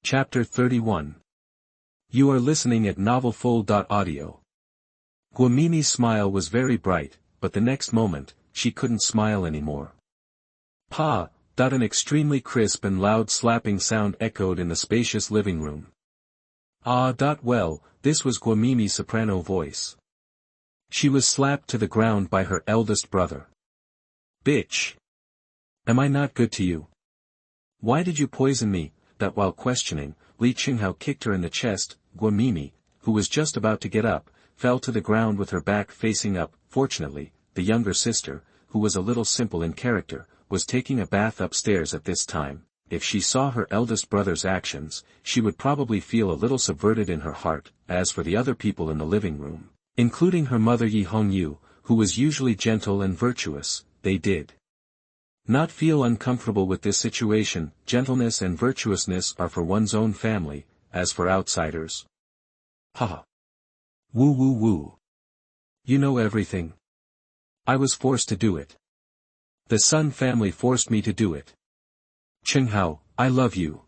Chapter 31. You are listening at novelfull.audio. Guamimi's smile was very bright, but the next moment, she couldn't smile anymore. Pa! An extremely crisp and loud slapping sound echoed in the spacious living room. Well, this was Guamimi's soprano voice. She was slapped to the ground by her eldest brother. Bitch! Am I not good to you? Why did you poison me? That while questioning, Li Qinghao kicked her in the chest. Guamimi, who was just about to get up, fell to the ground with her back facing up. Fortunately, the younger sister, who was a little simple in character, was taking a bath upstairs at this time. If she saw her eldest brother's actions, she would probably feel a little subverted in her heart. As for the other people in the living room, including her mother Yi Hongyu, who was usually gentle and virtuous, they did not feel uncomfortable with this situation. Gentleness and virtuousness are for one's own family, as for outsiders. Ha! Woo woo woo. You know everything. I was forced to do it. The Sun family forced me to do it. Qinghao, I love you.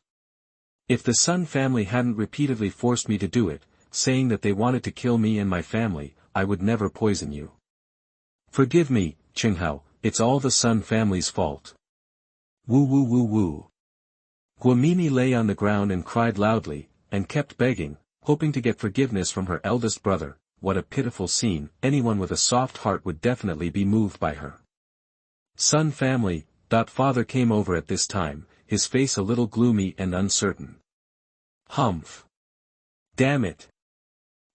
If the Sun family hadn't repeatedly forced me to do it, saying that they wanted to kill me and my family, I would never poison you. Forgive me, Qinghao, it's all the Sun family's fault. Woo woo woo woo. Guamimi lay on the ground and cried loudly, and kept begging, hoping to get forgiveness from her eldest brother. What a pitiful scene. Anyone with a soft heart would definitely be moved by her. Sun family. Father came over at this time, his face a little gloomy and uncertain. Humph. Damn it.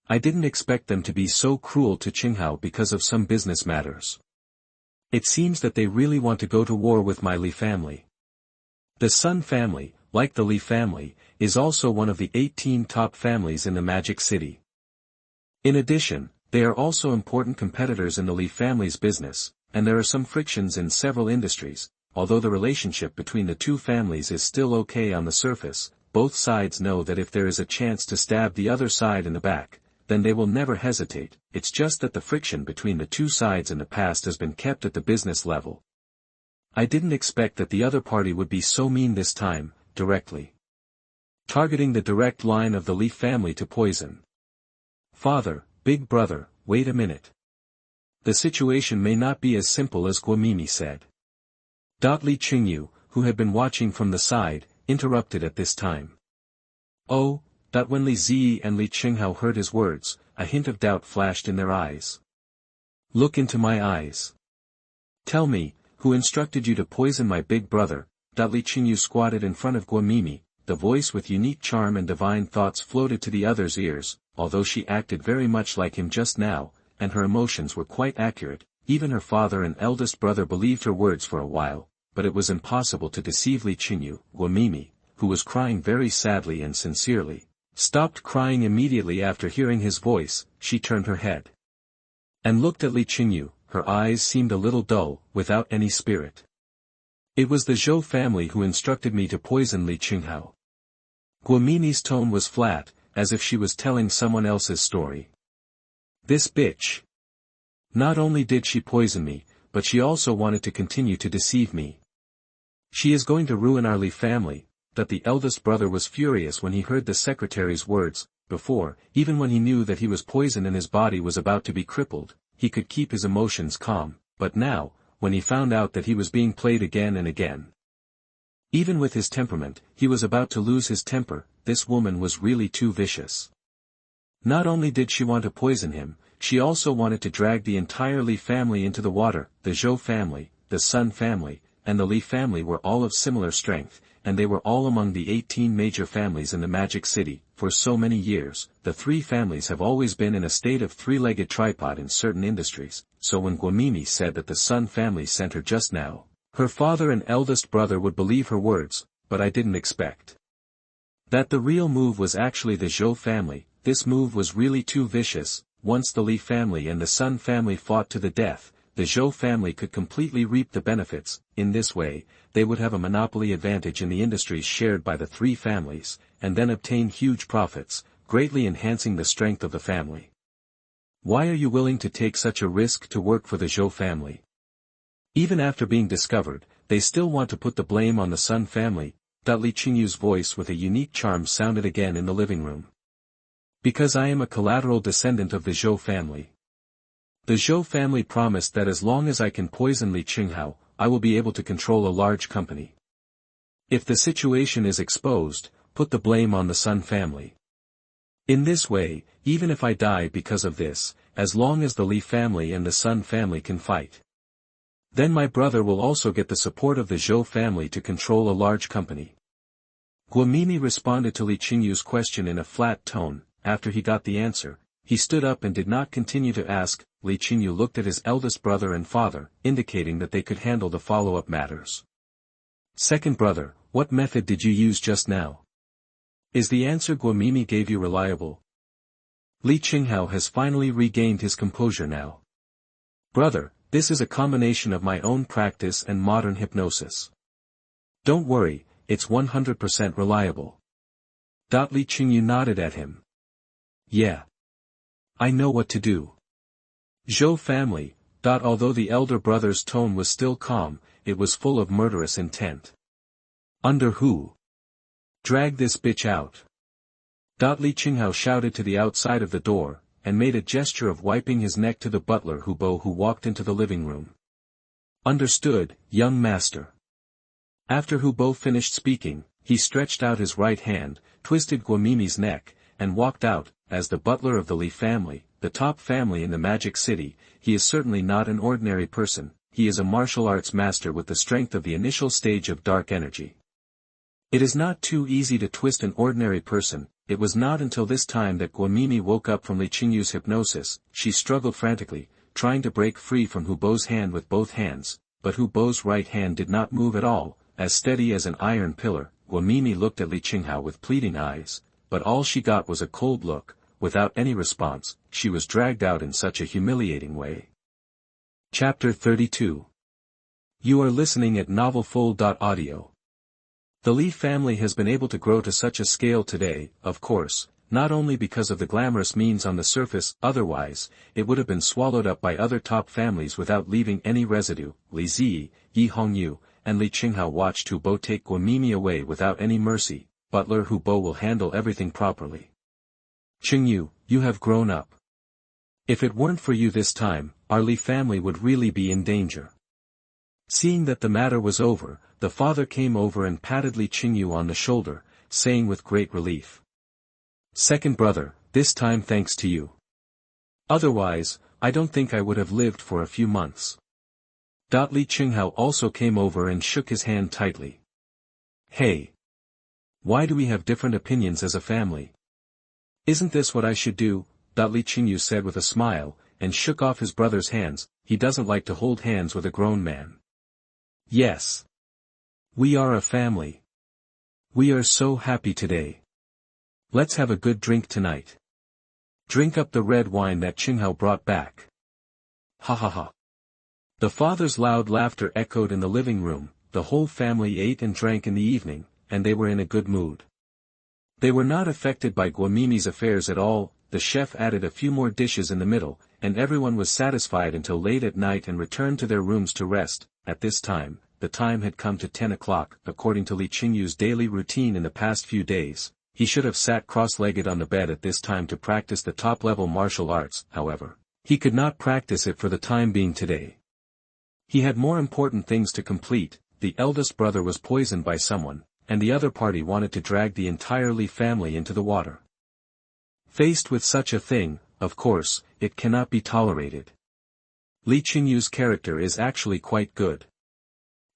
I didn't expect them to be so cruel to Qinghao because of some business matters. It seems that they really want to go to war with my Li family. The Sun family, like the Li family, is also one of the 18 top families in the Magic City. In addition, they are also important competitors in the Li family's business, and there are some frictions in several industries. Although the relationship between the two families is still okay on the surface, both sides know that if there is a chance to stab the other side in the back, then they will never hesitate. It's just that the friction between the two sides in the past has been kept at the business level. I didn't expect that the other party would be so mean this time, directly targeting the direct line of the Li family to poison. Father, big brother, wait a minute. The situation may not be as simple as Guamimi said. Li Chengyu, who had been watching from the side, interrupted at this time. Oh, when Li Zi and Li Qinghao heard his words, a hint of doubt flashed in their eyes. Look into my eyes. Tell me, who instructed you to poison my big brother? Li Qingyu squatted in front of Guamimi, the voice with unique charm and divine thoughts floated to the other's ears. Although she acted very much like him just now, and her emotions were quite accurate, even her father and eldest brother believed her words for a while, but it was impossible to deceive Li Qingyu. Guamimi, who was crying very sadly and sincerely, stopped crying immediately after hearing his voice. She turned her head and looked at Li Qingyu. Her eyes seemed a little dull, without any spirit. It was the Zhou family who instructed me to poison Li Qinghao. Guamimi's tone was flat, as if she was telling someone else's story. This bitch. Not only did she poison me, but she also wanted to continue to deceive me. She is going to ruin our Li family. The eldest brother was furious when he heard the secretary's words. Before, even when he knew that he was poisoned and his body was about to be crippled, he could keep his emotions calm, but now, when he found out that he was being played again and again, even with his temperament, he was about to lose his temper. This woman was really too vicious. Not only did she want to poison him, she also wanted to drag the entire Li family into the water. The Zhou family, the Sun family, and the Li family were all of similar strength, and they were all among the 18 major families in the Magic City. For so many years, the three families have always been in a state of three-legged tripod in certain industries, so when Guamimi said that the Sun family sent her just now, her father and eldest brother would believe her words, but I didn't expect that the real move was actually the Zhou family. This move was really too vicious. Once the Li family and the Sun family fought to the death, the Zhou family could completely reap the benefits. In this way, they would have a monopoly advantage in the industries shared by the three families, and then obtain huge profits, greatly enhancing the strength of the family. Why are you willing to take such a risk to work for the Zhou family? Even after being discovered, they still want to put the blame on the Sun family. Li Qingyu's voice with a unique charm sounded again in the living room. Because I am a collateral descendant of the Zhou family. The Zhou family promised that as long as I can poison Li Qinghao, I will be able to control a large company. If the situation is exposed, put the blame on the Sun family. In this way, even if I die because of this, as long as the Li family and the Sun family can fight, then my brother will also get the support of the Zhou family to control a large company. Guomimi responded to Li Qingyu's question in a flat tone. After he got the answer, he stood up and did not continue to ask. Li Qingyu looked at his eldest brother and father, indicating that they could handle the follow-up matters. Second brother, what method did you use just now? Is the answer Guomimi gave you reliable? Li Qinghao has finally regained his composure now. Brother, this is a combination of my own practice and modern hypnosis. Don't worry, it's 100% reliable. Li Qingyu nodded at him. Yeah. I know what to do. Zhou family. Although the elder brother's tone was still calm, it was full of murderous intent. Under who? Drag this bitch out. Li Qinghao shouted to the outside of the door, and made a gesture of wiping his neck to the butler who walked into the living room. Understood, young master. After Hubo finished speaking, he stretched out his right hand, twisted Guomimi's neck, and walked out. As the butler of the Li family, the top family in the Magic City, he is certainly not an ordinary person, he is a martial arts master with the strength of the initial stage of dark energy. It is not too easy to twist an ordinary person. It was not until this time that Guomimi woke up from Li Qingyu's hypnosis. She struggled frantically, trying to break free from Hubo's hand with both hands, but Hubo's right hand did not move at all, as steady as an iron pillar. Guomimi looked at Li Qinghao with pleading eyes, but all she got was a cold look. Without any response, she was dragged out in such a humiliating way. Chapter 32. You are listening at novelfull.audio. The Li family has been able to grow to such a scale today, of course, not only because of the glamorous means on the surface, otherwise, it would have been swallowed up by other top families without leaving any residue. Li Ziyi, Yi Hongyu, and Li Qinghao watched Hubo take Guomimi away without any mercy. Butler Hubo will handle everything properly. Chengyu, you have grown up. If it weren't for you this time, our Li family would really be in danger. Seeing that the matter was over, the father came over and patted Li Qingyu on the shoulder, saying with great relief. Second brother, this time thanks to you. Otherwise, I don't think I would have lived for a few months. Li Qinghao also came over and shook his hand tightly. Hey! Why do we have different opinions as a family? Isn't this what I should do? Li Qingyu said with a smile, and shook off his brother's hands. He doesn't like to hold hands with a grown man. Yes. We are a family. We are so happy today. Let's have a good drink tonight. Drink up the red wine that Qinghao brought back. Ha ha ha. The father's loud laughter echoed in the living room. The whole family ate and drank in the evening, and they were in a good mood. They were not affected by Guomimi's affairs at all. The chef added a few more dishes in the middle, and everyone was satisfied until late at night and returned to their rooms to rest. At this time, the time had come to 10 o'clock. According to Li Qingyu's daily routine in the past few days, he should have sat cross-legged on the bed at this time to practice the top-level martial arts. However, he could not practice it for the time being today. He had more important things to complete. The eldest brother was poisoned by someone, and the other party wanted to drag the entire Li family into the water. Faced with such a thing, of course, it cannot be tolerated. Li Qingyu's character is actually quite good.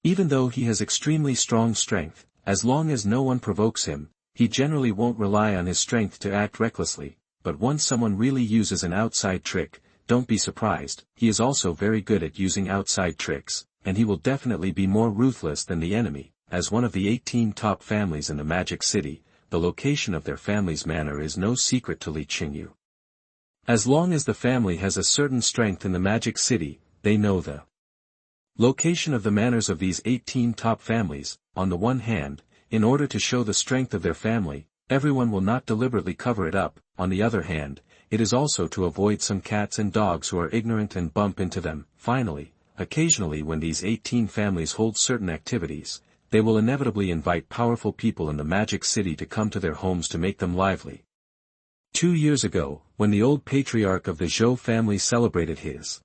Even though he has extremely strong strength, as long as no one provokes him, he generally won't rely on his strength to act recklessly, but once someone really uses an outside trick, don't be surprised. He is also very good at using outside tricks, and he will definitely be more ruthless than the enemy. As one of the 18 top families in the Magic City, the location of their family's manor is no secret to Li Qingyu. As long as the family has a certain strength in the Magic City, they know the location of the manors of these 18 top families. On the one hand, in order to show the strength of their family, everyone will not deliberately cover it up. On the other hand, it is also to avoid some cats and dogs who are ignorant and bump into them. Finally, occasionally when these 18 families hold certain activities, they will inevitably invite powerful people in the magic city to come to their homes to make them lively. 2 years ago, when the old patriarch of the Zhou family celebrated his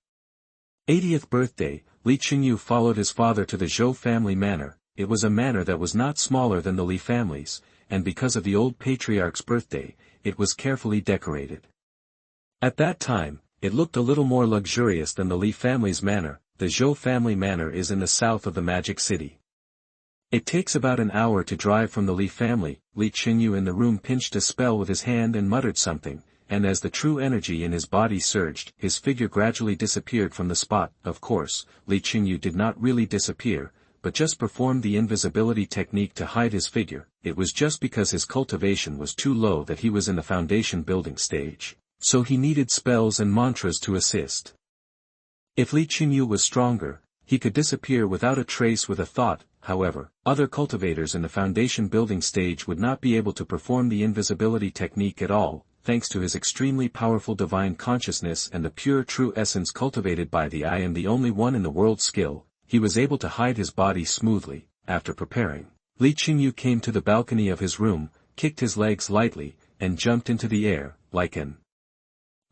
80th birthday, Li Chengyu followed his father to the Zhou family manor. It was a manor that was not smaller than the Li family's, and because of the old patriarch's birthday, it was carefully decorated. At that time, it looked a little more luxurious than the Li family's manor. The Zhou family manor is in the south of the magic city. It takes about an hour to drive from the Li family. Li Chengyu in the room pinched a spell with his hand and muttered something, and as the true energy in his body surged, his figure gradually disappeared from the spot. Of course, Li Chengyu did not really disappear, but just performed the invisibility technique to hide his figure. It was just because his cultivation was too low that he was in the foundation building stage, so he needed spells and mantras to assist. If Li Chengyu was stronger, he could disappear without a trace with a thought. However, other cultivators in the foundation building stage would not be able to perform the invisibility technique at all, thanks to his extremely powerful divine consciousness and the pure true essence cultivated by the I am the only one in the world skill. He was able to hide his body smoothly. After preparing, Li Chengyu came to the balcony of his room, kicked his legs lightly, and jumped into the air, like an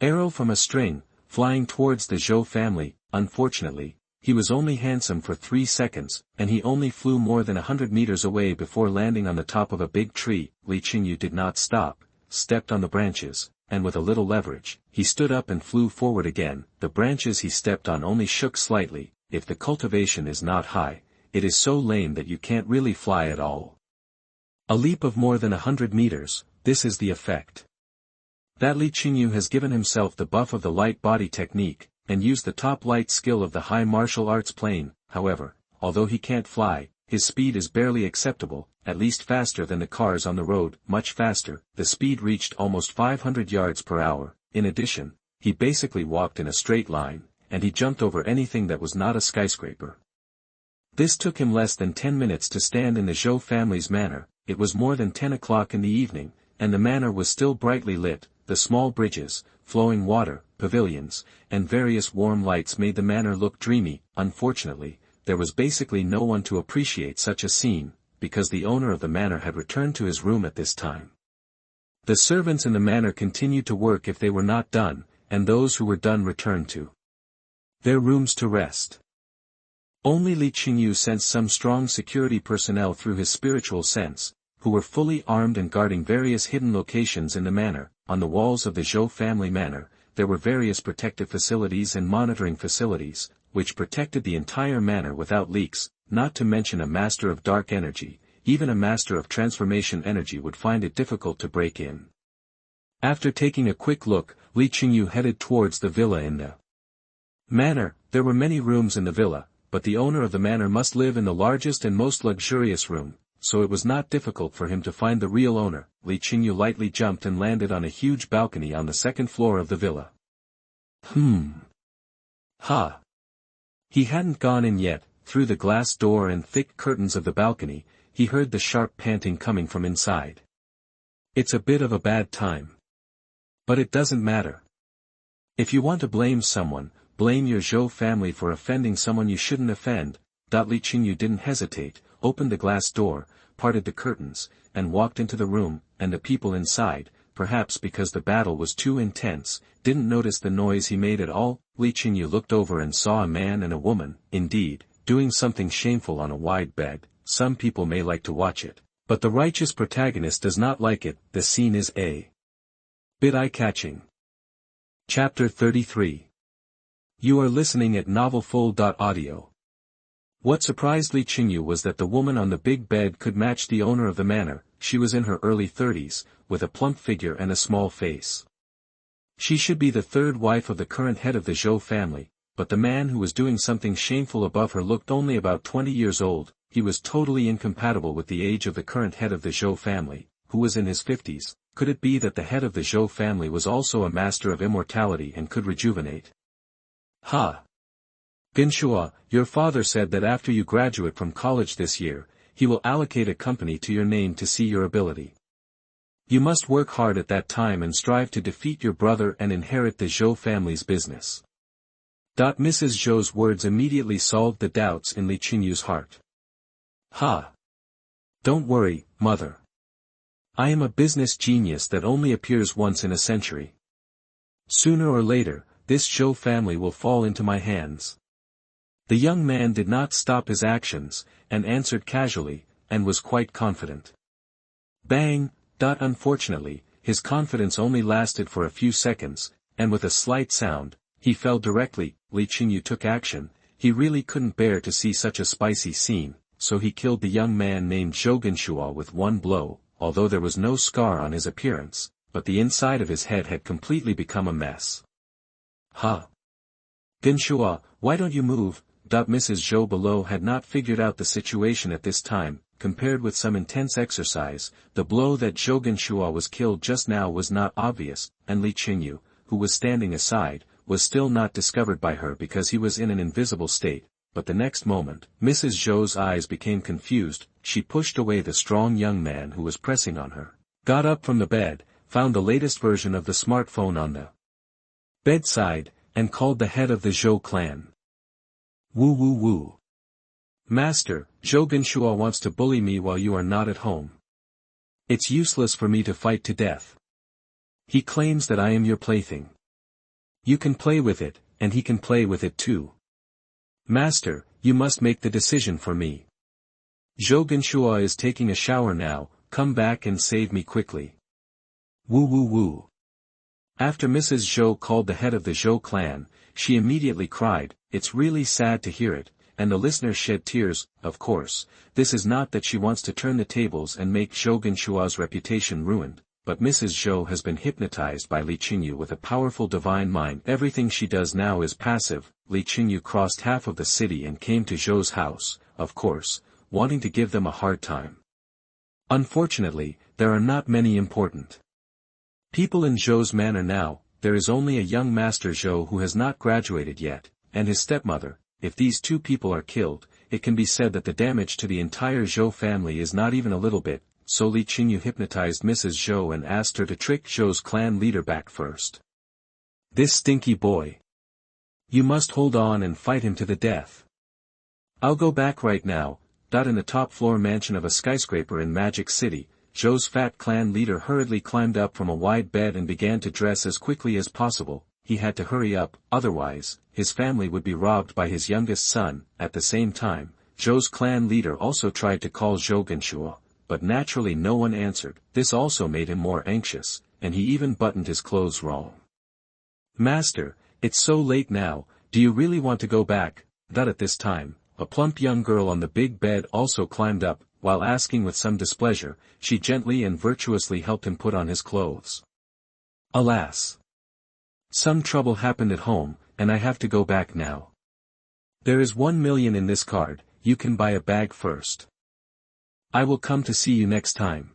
arrow from a string, flying towards the Zhou family. Unfortunately, he was only handsome for 3 seconds, and he only flew more than 100 meters away before landing on the top of a big tree. Li Chengyu did not stop, stepped on the branches, and with a little leverage, he stood up and flew forward again. The branches he stepped on only shook slightly. If the cultivation is not high, it is so lame that you can't really fly at all. A leap of more than 100 meters, this is the effect. That Li Chengyu has given himself the buff of the light body technique, and used the top light skill of the high martial arts plane. However, although he can't fly, his speed is barely acceptable, at least faster than the cars on the road, much faster. The speed reached almost 500 yards per hour. In addition, he basically walked in a straight line, and he jumped over anything that was not a skyscraper. This took him less than 10 minutes to stand in the Zhou family's manor. It was more than 10 o'clock in the evening, and the manor was still brightly lit. The small bridges, flowing water, pavilions, and various warm lights made the manor look dreamy. Unfortunately, there was basically no one to appreciate such a scene, because the owner of the manor had returned to his room at this time. The servants in the manor continued to work if they were not done, and those who were done returned to their rooms to rest. Only Li Chengyu sensed some strong security personnel through his spiritual sense, who were fully armed and guarding various hidden locations in the manor. On the walls of the Zhou family manor, there were various protective facilities and monitoring facilities, which protected the entire manor without leaks, not to mention a master of dark energy. Even a master of transformation energy would find it difficult to break in. After taking a quick look, Li Chengyu headed towards the villa in the manor. There were many rooms in the villa, but the owner of the manor must live in the largest and most luxurious room, so it was not difficult for him to find the real owner. Li Chengyu lightly jumped and landed on a huge balcony on the second floor of the villa. Ha! He hadn't gone in yet. Through the glass door and thick curtains of the balcony, he heard the sharp panting coming from inside. It's a bit of a bad time. But it doesn't matter. If you want to blame someone, blame your Zhou family for offending someone you shouldn't offend. Li Chengyu didn't hesitate, opened the glass door, parted the curtains, and walked into the room, and the people inside, perhaps because the battle was too intense, didn't notice the noise he made at all. Li Chengyu looked over and saw a man and a woman, indeed, doing something shameful on a wide bed. Some people may like to watch it, but the righteous protagonist does not like it. The scene is a bit eye-catching. Chapter 33. You are listening at novelfull.audio. What surprised Li Chengyu was that the woman on the big bed could match the owner of the manor. She was in her early 30s, with a plump figure and a small face. She should be the third wife of the current head of the Zhou family, but the man who was doing something shameful above her looked only about 20 years old. He was totally incompatible with the age of the current head of the Zhou family, who was in his 50s. Could it be that the head of the Zhou family was also a master of immortality and could rejuvenate? Ha! Genshua, your father said that after you graduate from college this year, he will allocate a company to your name to see your ability. You must work hard at that time and strive to defeat your brother and inherit the Zhou family's business. Mrs. Zhou's words immediately solved the doubts in Li Chengyu's heart. Ha! Don't worry, mother. I am a business genius that only appears once in a century. Sooner or later, this Zhou family will fall into my hands. The young man did not stop his actions, and answered casually, and was quite confident. Bang! Unfortunately, his confidence only lasted for a few seconds, and with a slight sound, he fell directly. Li Chengyu took action. He really couldn't bear to see such a spicy scene, so he killed the young man named Zhou Genshua with one blow, although there was no scar on his appearance, but the inside of his head had completely become a mess. Huh? Genshua, why don't you move? Mrs. Zhou below had not figured out the situation at this time. Compared with some intense exercise, the blow that Zhou Genshua was killed just now was not obvious, and Li Chengyu, who was standing aside, was still not discovered by her because he was in an invisible state. But the next moment, Mrs. Zhou's eyes became confused. She pushed away the strong young man who was pressing on her, got up from the bed, found the latest version of the smartphone on the bedside, and called the head of the Zhou clan. Woo woo woo. Master, Zhou Genshua wants to bully me while you are not at home. It's useless for me to fight to death. He claims that I am your plaything. You can play with it, and he can play with it too. Master, you must make the decision for me. Zhou Genshua is taking a shower now, come back and save me quickly. Woo woo woo. After Mrs. Zhou called the head of the Zhou clan, she immediately cried, it's really sad to hear it, and the listeners shed tears. Of course, this is not that she wants to turn the tables and make Zhou Genshua's reputation ruined, but Mrs. Zhou has been hypnotized by Li Chengyu with a powerful divine mind. Everything she does now is passive. Li Chengyu crossed half of the city and came to Zhou's house, of course, wanting to give them a hard time. Unfortunately, there are not many important people in Zhou's manor now. There is only a young Master Zhou who has not graduated yet, and his stepmother. If these two people are killed, it can be said that the damage to the entire Zhou family is not even a little bit. So Li Chengyu hypnotized Mrs. Zhou and asked her to trick Zhou's clan leader back first. This stinky boy. You must hold on and fight him to the death. I'll go back right now. In the top floor mansion of a skyscraper in Magic City, Zhou's fat clan leader hurriedly climbed up from a wide bed and began to dress as quickly as possible. He had to hurry up, otherwise, his family would be robbed by his youngest son. At the same time, Zhou's clan leader also tried to call Zhou Genshua, but naturally no one answered. This also made him more anxious, and he even buttoned his clothes wrong. Master, it's so late now, do you really want to go back? At this time, a plump young girl on the big bed also climbed up. While asking with some displeasure, she gently and virtuously helped him put on his clothes. Alas! Some trouble happened at home, and I have to go back now. There is 1 million in this card. You can buy a bag first. I will come to see you next time.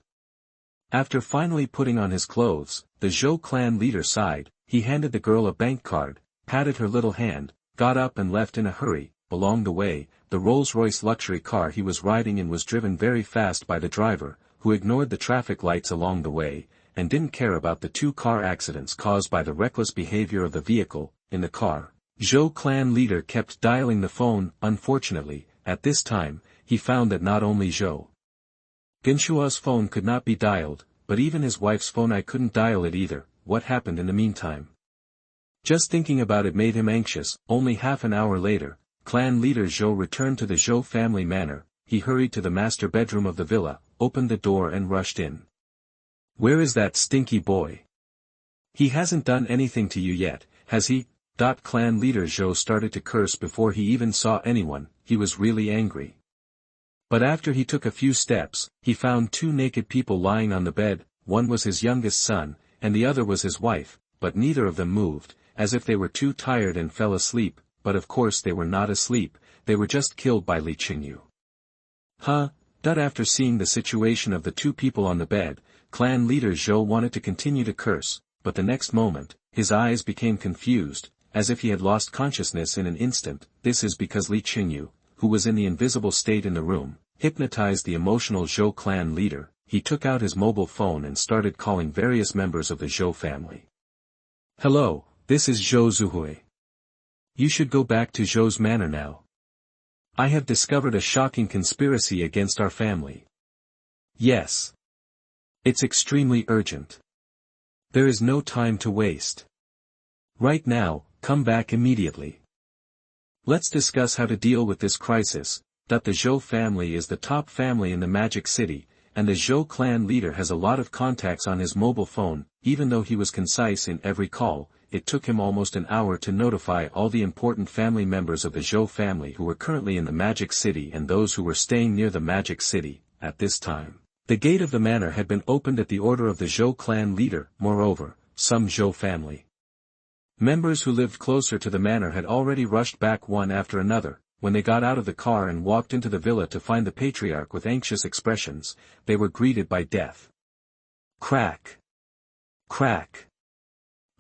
After finally putting on his clothes, the Zhou clan leader sighed. He handed the girl a bank card, patted her little hand, got up and left in a hurry. Along the way, the Rolls-Royce luxury car he was riding in was driven very fast by the driver, who ignored the traffic lights along the way, and didn't care about the 2 car accidents caused by the reckless behavior of the vehicle. In the car, Zhou clan leader kept dialing the phone. Unfortunately, at this time, he found that not only Zhou Genshua's phone could not be dialed, but even his wife's phone I couldn't dial it either. What happened in the meantime? Just thinking about it made him anxious. Only half an hour later, clan leader Zhou returned to the Zhou family manor. He hurried to the master bedroom of the villa, opened the door and rushed in. Where is that stinky boy? He hasn't done anything to you yet, has he? Clan leader Zhou started to curse before he even saw anyone. He was really angry. But after he took a few steps, he found 2 naked people lying on the bed. One was his youngest son, and the other was his wife, but neither of them moved, as if they were too tired and fell asleep. But of course they were not asleep, they were just killed by Li Chengyu. After seeing the situation of the 2 people on the bed, clan leader Zhou wanted to continue to curse, but the next moment, his eyes became confused, as if he had lost consciousness in an instant. This is because Li Chengyu, who was in the invisible state in the room, hypnotized the emotional Zhou clan leader. He took out his mobile phone and started calling various members of the Zhou family. Hello, this is Zhou Zuhui. You should go back to Zhou's manor now. I have discovered a shocking conspiracy against our family. Yes. It's extremely urgent. There is no time to waste. Right now, come back immediately. Let's discuss how to deal with this crisis. The Zhou family is the top family in the Magic City, and the Zhou clan leader has a lot of contacts on his mobile phone. Even though he was concise in every call, it took him almost an hour to notify all the important family members of the Zhou family who were currently in the Magic City and those who were staying near the Magic City. At this time, the gate of the manor had been opened at the order of the Zhou clan leader. Moreover, some Zhou family members who lived closer to the manor had already rushed back one after another. When they got out of the car and walked into the villa to find the patriarch with anxious expressions, they were greeted by death. Crack! Crack!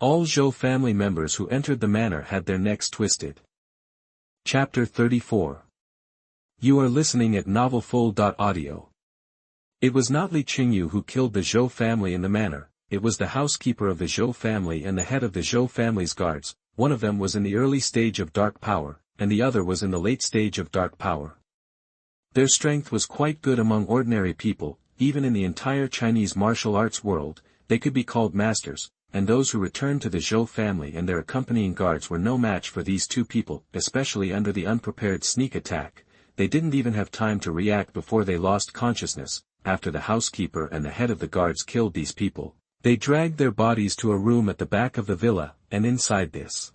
All Zhou family members who entered the manor had their necks twisted. Chapter 34. You are listening at novelfull.audio. It was not Li Chengyu who killed the Zhou family in the manor, it was the housekeeper of the Zhou family and the head of the Zhou family's guards. One of them was in the early stage of dark power, and the other was in the late stage of dark power. Their strength was quite good among ordinary people. Even in the entire Chinese martial arts world, they could be called masters, and those who returned to the Zhou family and their accompanying guards were no match for these two people, especially under the unprepared sneak attack. They didn't even have time to react before they lost consciousness. After the housekeeper and the head of the guards killed these people, they dragged their bodies to a room at the back of the villa, and inside this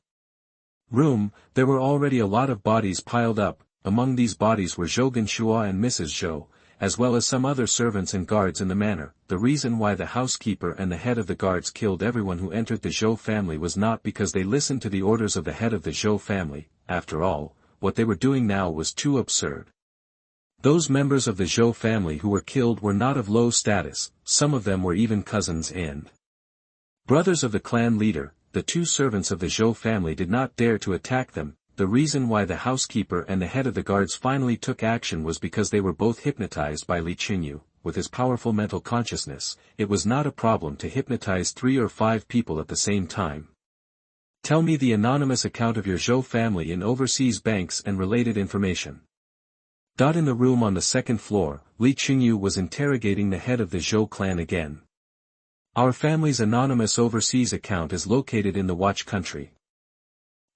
room, there were already a lot of bodies piled up. Among these bodies were Zhoughan Shua and Mrs. Zhou, as well as some other servants and guards in the manor. The reason why the housekeeper and the head of the guards killed everyone who entered the Zhou family was not because they listened to the orders of the head of the Zhou family. After all, what they were doing now was too absurd. Those members of the Zhou family who were killed were not of low status, some of them were even cousins and brothers of the clan leader. The two servants of the Zhou family did not dare to attack them. The reason why the housekeeper and the head of the guards finally took action was because they were both hypnotized by Li Chengyu. With his powerful mental consciousness, it was not a problem to hypnotize 3 or 5 people at the same time. Tell me the anonymous account of your Zhou family in overseas banks and related information. In the room on the second floor, Li Chengyu was interrogating the head of the Zhou clan again. Our family's anonymous overseas account is located in the Watch country.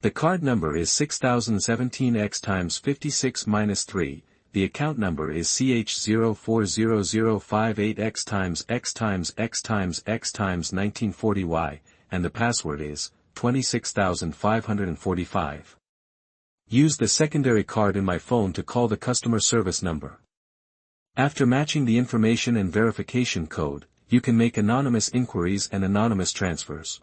The card number is 6017X times 56-3, the account number is CH040058X times X times X times X times 1940Y, and the password is 26545. Use the secondary card in my phone to call the customer service number. After matching the information and verification code, you can make anonymous inquiries and anonymous transfers.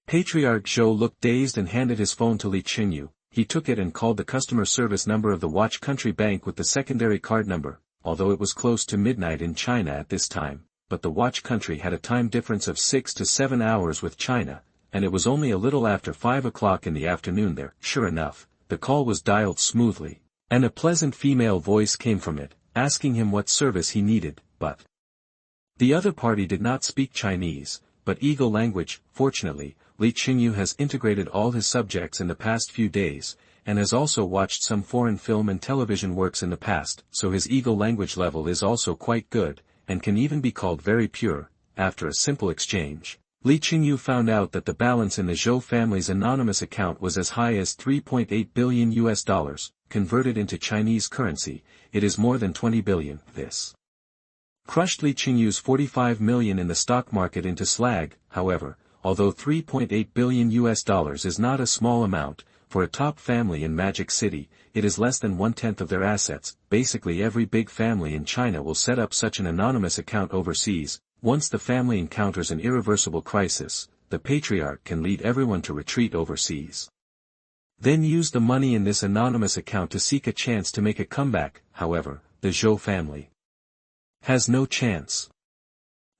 Patriarch Zhou looked dazed and handed his phone to Li Chengyu. He took it and called the customer service number of the Watch Country Bank with the secondary card number. Although it was close to midnight in China at this time, but the Watch Country had a time difference of 6 to 7 hours with China, and it was only a little after 5 o'clock in the afternoon there. Sure enough, the call was dialed smoothly, and a pleasant female voice came from it, asking him what service he needed, but the other party did not speak Chinese, but Eagle language. Fortunately, Li Chengyu has integrated all his subjects in the past few days, and has also watched some foreign film and television works in the past, so his Eagle language level is also quite good, and can even be called very pure. After a simple exchange, Li Chengyu found out that the balance in the Zhou family's anonymous account was as high as $3.8 billion US. Converted into Chinese currency, it is more than 20 billion. This crushed Li Chengyu's 45 million in the stock market into slag. However, although $3.8 billion US is not a small amount, for a top family in Magic City, it is less than 1/10 of their assets. Basically every big family in China will set up such an anonymous account overseas. Once the family encounters an irreversible crisis, the patriarch can lead everyone to retreat overseas. Then use the money in this anonymous account to seek a chance to make a comeback. However, the Zhou family has no chance.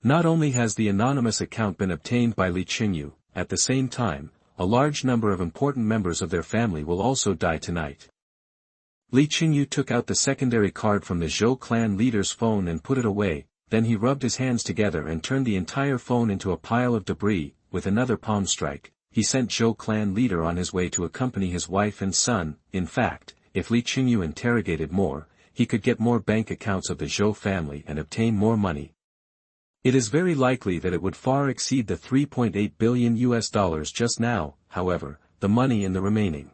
Not only has the anonymous account been obtained by Li Chengyu, at the same time, a large number of important members of their family will also die tonight. Li Chengyu took out the secondary card from the Zhou clan leader's phone and put it away. Then he rubbed his hands together and turned the entire phone into a pile of debris. With another palm strike, he sent Zhou clan leader on his way to accompany his wife and son. In fact, if Li Chengyu interrogated more, he could get more bank accounts of the Zhou family and obtain more money. It is very likely that it would far exceed the $3.8 billion just now, however, the money in the remaining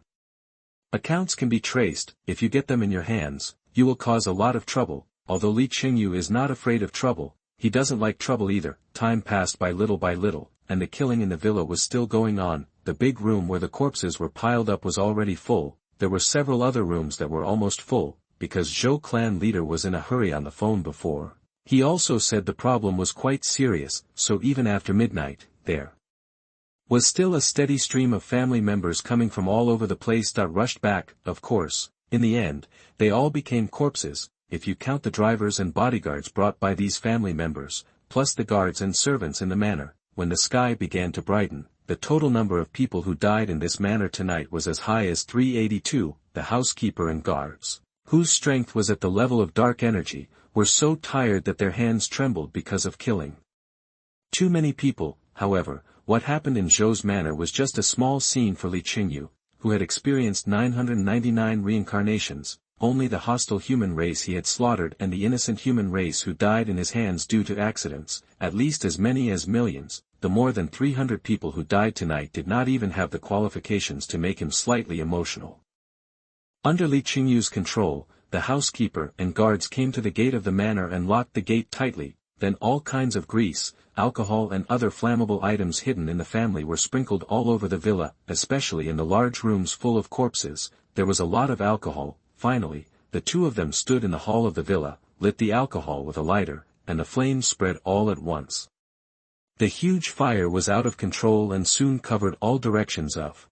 accounts can be traced. If you get them in your hands, you will cause a lot of trouble. Although Li Chengyu is not afraid of trouble, he doesn't like trouble either. Time passed by little, and the killing in the villa was still going on. The big room where the corpses were piled up was already full. There were several other rooms that were almost full, because Zhou clan leader was in a hurry on the phone before. He also said the problem was quite serious, so even after midnight, there was still a steady stream of family members coming from all over the place. Rushed back, of course. In the end, they all became corpses, if you count the drivers and bodyguards brought by these family members, plus the guards and servants in the manor. When the sky began to brighten, the total number of people who died in this manner tonight was as high as 382. The housekeeper and guards, whose strength was at the level of dark energy, were so tired that their hands trembled because of killing too many people. However, what happened in Zhou's manor was just a small scene for Li Chengyu, who had experienced 999 reincarnations, only the hostile human race he had slaughtered and the innocent human race who died in his hands due to accidents, at least as many as millions. The more than 300 people who died tonight did not even have the qualifications to make him slightly emotional. Under Li Chengyu's control, the housekeeper and guards came to the gate of the manor and locked the gate tightly. Then all kinds of grease, alcohol and other flammable items hidden in the family were sprinkled all over the villa, especially in the large rooms full of corpses. There was a lot of alcohol. Finally, the two of them stood in the hall of the villa, lit the alcohol with a lighter, and the flames spread all at once. The huge fire was out of control and soon covered all directions of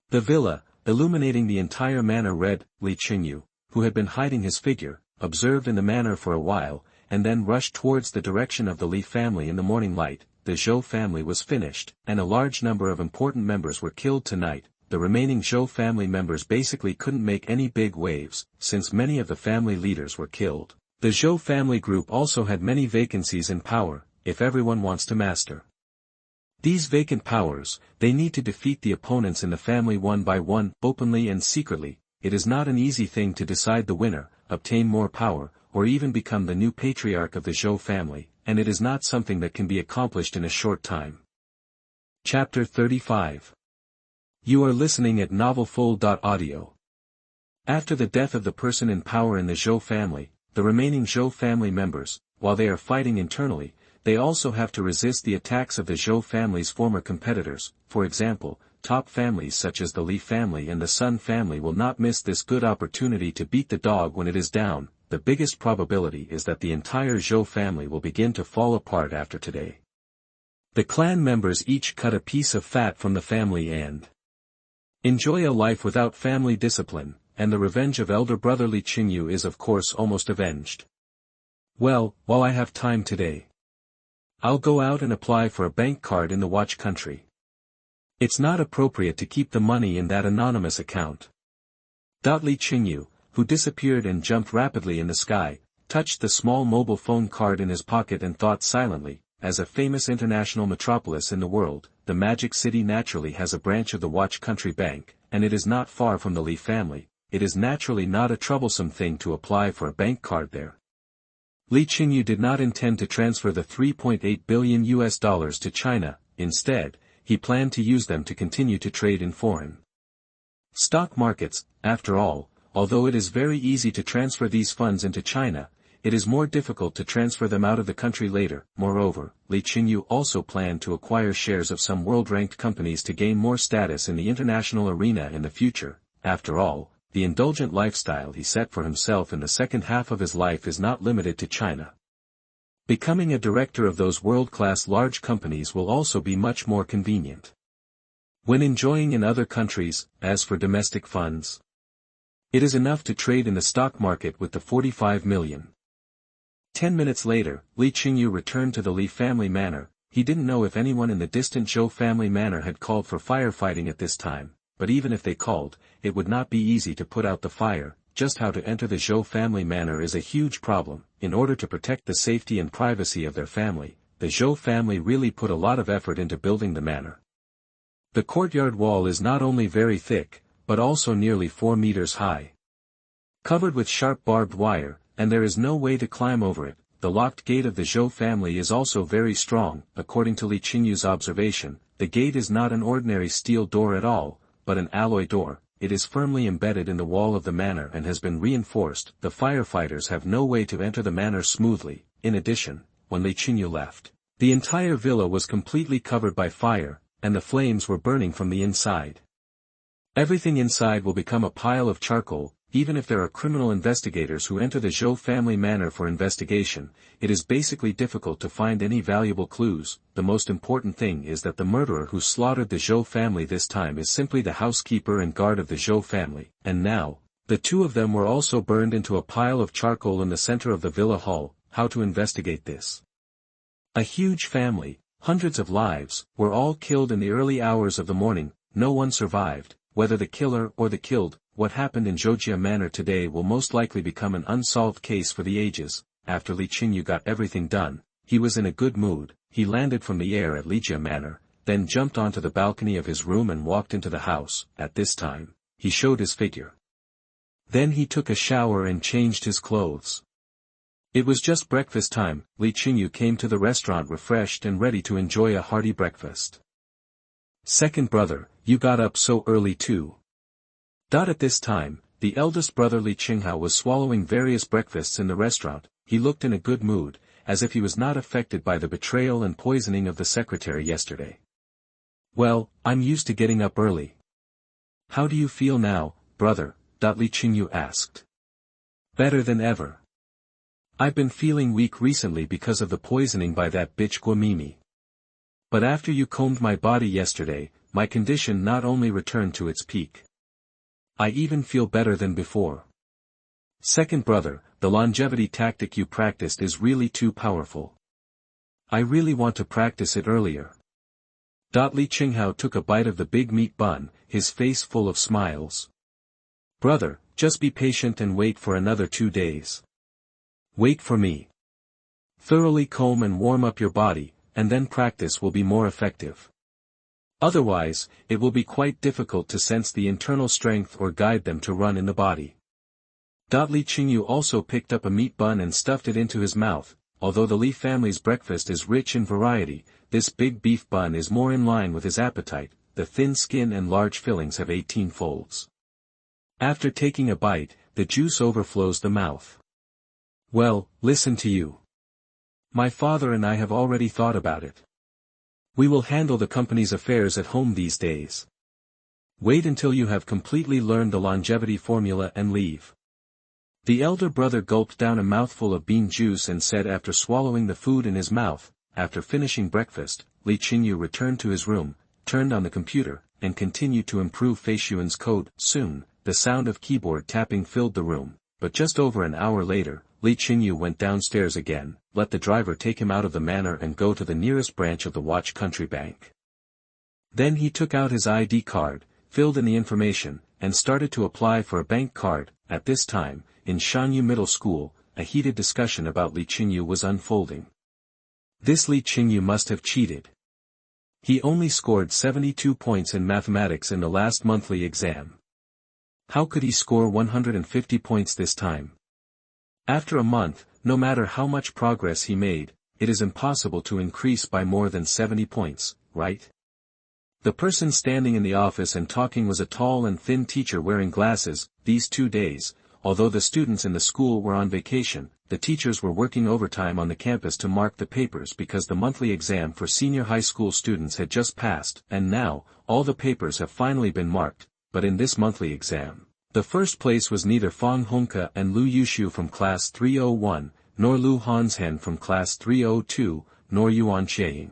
the villa, illuminating the entire manor. Li Chengyu, who had been hiding his figure, observed in the manor for a while, and then rushed towards the direction of the Li family in the morning light. The Zhou family was finished, and a large number of important members were killed tonight. The remaining Zhou family members basically couldn't make any big waves, since many of the family leaders were killed. The Zhou family group also had many vacancies in power. If everyone wants to master these vacant powers, they need to defeat the opponents in the family one by one, openly and secretly. It is not an easy thing to decide the winner, obtain more power, or even become the new patriarch of the Zhou family, and it is not something that can be accomplished in a short time. Chapter 35. You are listening at novelfull.audio. After the death of the person in power in the Zhou family, the remaining Zhou family members, while they are fighting internally, they also have to resist the attacks of the Zhou family's former competitors. For example, top families such as the Li family and the Sun family will not miss this good opportunity to beat the dog when it is down. The biggest probability is that the entire Zhou family will begin to fall apart after today. The clan members each cut a piece of fat from the family and enjoy a life without family discipline, and the revenge of elder brother Li Chengyu is of course almost avenged. Well, while I have time today, I'll go out and apply for a bank card in the watch country. It's not appropriate to keep the money in that anonymous account. Li Chengyu, who disappeared and jumped rapidly in the sky, touched the small mobile phone card in his pocket and thought silently. As a famous international metropolis in the world, the Magic City naturally has a branch of the Watch Country Bank, and it is not far from the Li family. It is naturally not a troublesome thing to apply for a bank card there. Li Chengyu did not intend to transfer the $3.8 billion to China. Instead, he planned to use them to continue to trade in foreign stock markets. After all, although it is very easy to transfer these funds into China, it is more difficult to transfer them out of the country later. Moreover, Li Chengyu also planned to acquire shares of some world-ranked companies to gain more status in the international arena in the future. After all, the indulgent lifestyle he set for himself in the second half of his life is not limited to China. Becoming a director of those world-class large companies will also be much more convenient when enjoying in other countries. As for domestic funds, it is enough to trade in the stock market with the 45 million. 10 minutes later, Li Chengyu returned to the Li family manor. He didn't know if anyone in the distant Zhou family manor had called for firefighting at this time, but even if they called, it would not be easy to put out the fire. Just how to enter the Zhou family manor is a huge problem. In order to protect the safety and privacy of their family, the Zhou family really put a lot of effort into building the manor. The courtyard wall is not only very thick, but also nearly 4 meters high. Covered with sharp barbed wire, and there is no way to climb over it. The locked gate of the Zhou family is also very strong. According to Li Qingyu's observation, the gate is not an ordinary steel door at all, but an alloy door. It is firmly embedded in the wall of the manor and has been reinforced. The firefighters have no way to enter the manor smoothly. In addition, when Li Qingyu left, the entire villa was completely covered by fire, and the flames were burning from the inside. Everything inside will become a pile of charcoal. Even if there are criminal investigators who enter the Zhou family manor for investigation, it is basically difficult to find any valuable clues. The most important thing is that the murderer who slaughtered the Zhou family this time is simply the housekeeper and guard of the Zhou family, and now, the two of them were also burned into a pile of charcoal in the center of the villa hall. How to investigate this? A huge family, hundreds of lives, were all killed in the early hours of the morning. No one survived, whether the killer or the killed. What happened in Zhoujia Manor today will most likely become an unsolved case for the ages. After Li Qingyu got everything done, he was in a good mood. He landed from the air at Zhoujia Manor, then jumped onto the balcony of his room and walked into the house. At this time, he showed his figure. Then he took a shower and changed his clothes. It was just breakfast time. Li Qingyu came to the restaurant refreshed and ready to enjoy a hearty breakfast. Second brother, you got up so early too. At this time, the eldest brother Li Qinghao was swallowing various breakfasts in the restaurant. He looked in a good mood, as if he was not affected by the betrayal and poisoning of the secretary yesterday. Well, I'm used to getting up early. How do you feel now, brother? Li Qingyu asked. Better than ever. I've been feeling weak recently because of the poisoning by that bitch Guamimi. But after you combed my body yesterday, my condition not only returned to its peak. I even feel better than before. Second brother, the longevity tactic you practiced is really too powerful. I really want to practice it earlier. Li Qinghao took a bite of the big meat bun, his face full of smiles. Brother, just be patient and wait for another 2 days. Wait for me. Thoroughly comb and warm up your body, and then practice will be more effective. Otherwise, it will be quite difficult to sense the internal strength or guide them to run in the body. Li Qingyu also picked up a meat bun and stuffed it into his mouth. Although the Li family's breakfast is rich in variety, this big beef bun is more in line with his appetite. The thin skin and large fillings have 18 folds. After taking a bite, the juice overflows the mouth. Well, listen to you. My father and I have already thought about it. We will handle the company's affairs at home these days. Wait until you have completely learned the longevity formula and leave. The elder brother gulped down a mouthful of bean juice and said after swallowing the food in his mouth. After finishing breakfast, Li Qingyu returned to his room, turned on the computer, and continued to improve Feishuan's code. Soon, the sound of keyboard tapping filled the room, but just over an hour later, Li Qingyu went downstairs again, let the driver take him out of the manor and go to the nearest branch of the Watch Country Bank. Then he took out his ID card, filled in the information, and started to apply for a bank card. At this time, in Chengyu Middle School, a heated discussion about Li Qingyu was unfolding. This Li Qingyu must have cheated. He only scored 72 points in mathematics in the last monthly exam. How could he score 150 points this time? After a month, no matter how much progress he made, it is impossible to increase by more than 70 points, right? The person standing in the office and talking was a tall and thin teacher wearing glasses. These 2 days, although the students in the school were on vacation, the teachers were working overtime on the campus to mark the papers because the monthly exam for senior high school students had just passed, and now, all the papers have finally been marked. But in this monthly exam, the first place was neither Fang Hongke and Lu Yushu from class 301, nor Lu Hanshen from class 302, nor Yuan Xieying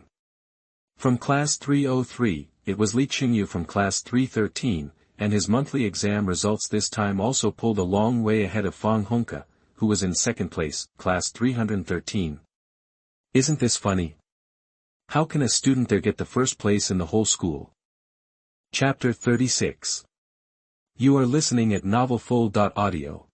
from class 303, it was Li Qingyu from class 313, and his monthly exam results this time also pulled a long way ahead of Fang Hongke, who was in second place, class 313. Isn't this funny? How can a student there get the first place in the whole school? Chapter 36. You are listening at novelfull.audio.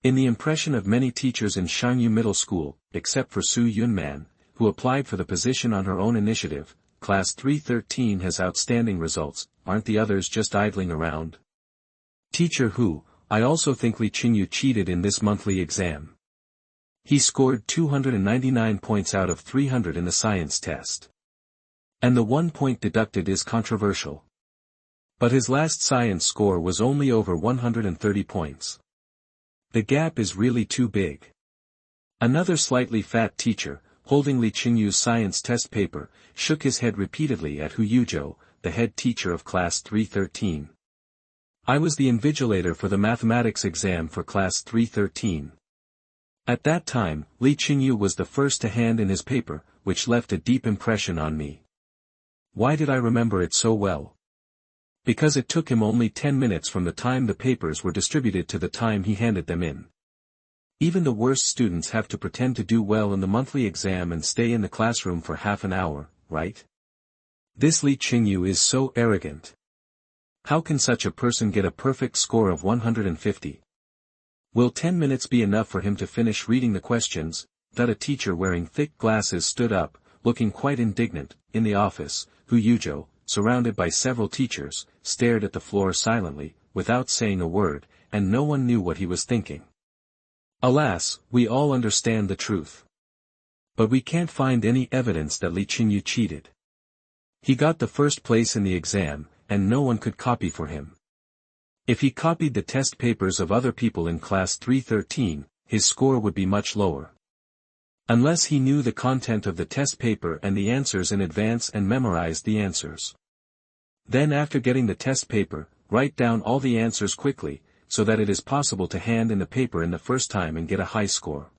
In the impression of many teachers in Chengyu Middle School, except for Su Yunman, who applied for the position on her own initiative, class 313 has outstanding results. Aren't the others just idling around? Teacher Hu, I also think Li Qingyu cheated in this monthly exam. He scored 299 points out of 300 in the science test. And the 1 point deducted is controversial. But his last science score was only over 130 points. The gap is really too big. Another slightly fat teacher, holding Li Qingyu's science test paper, shook his head repeatedly at Hu Yuzhou, the head teacher of class 313. I was the invigilator for the mathematics exam for class 313. At that time, Li Qingyu was the first to hand in his paper, which left a deep impression on me. Why did I remember it so well? Because it took him only 10 minutes from the time the papers were distributed to the time he handed them in. Even the worst students have to pretend to do well in the monthly exam and stay in the classroom for half an hour, right? This Li Qingyu is so arrogant. How can such a person get a perfect score of 150? Will 10 minutes be enough for him to finish reading the questions? That a teacher wearing thick glasses stood up, looking quite indignant, in the office. Hu Yuzhou, surrounded by several teachers, stared at the floor silently, without saying a word, and no one knew what he was thinking. Alas, we all understand the truth. But we can't find any evidence that Li Qingyu cheated. He got the first place in the exam, and no one could copy for him. If he copied the test papers of other people in class 313, his score would be much lower. Unless he knew the content of the test paper and the answers in advance and memorized the answers. Then after getting the test paper, write down all the answers quickly, so that it is possible to hand in the paper in the first time and get a high score.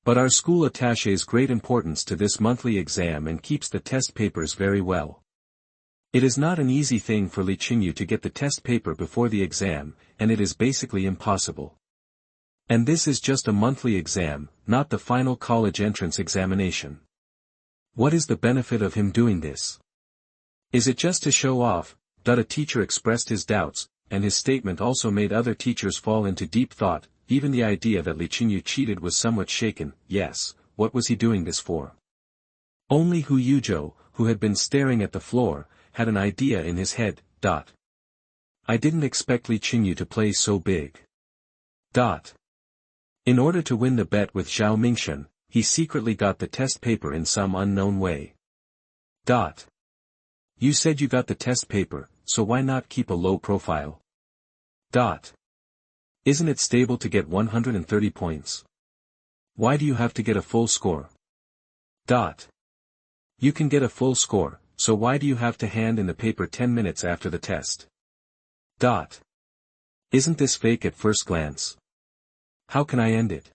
But our school attaches great importance to this monthly exam and keeps the test papers very well. It is not an easy thing for Li Qingyu to get the test paper before the exam, and it is basically impossible. And this is just a monthly exam, not the final college entrance examination. What is the benefit of him doing this? Is it just to show off? A teacher expressed his doubts, and his statement also made other teachers fall into deep thought. Even the idea that Li Qingyu cheated was somewhat shaken. Yes, what was he doing this for? Only Hu Yuzhou, who had been staring at the floor, had an idea in his head. I didn't expect Li Qingyu to play so big. In order to win the bet with Zhao Mingshen, he secretly got the test paper in some unknown way. You said you got the test paper, so why not keep a low profile? Isn't it stable to get 130 points? Why do you have to get a full score? You can get a full score, so why do you have to hand in the paper 10 minutes after the test? Isn't this fake at first glance? How can I end it?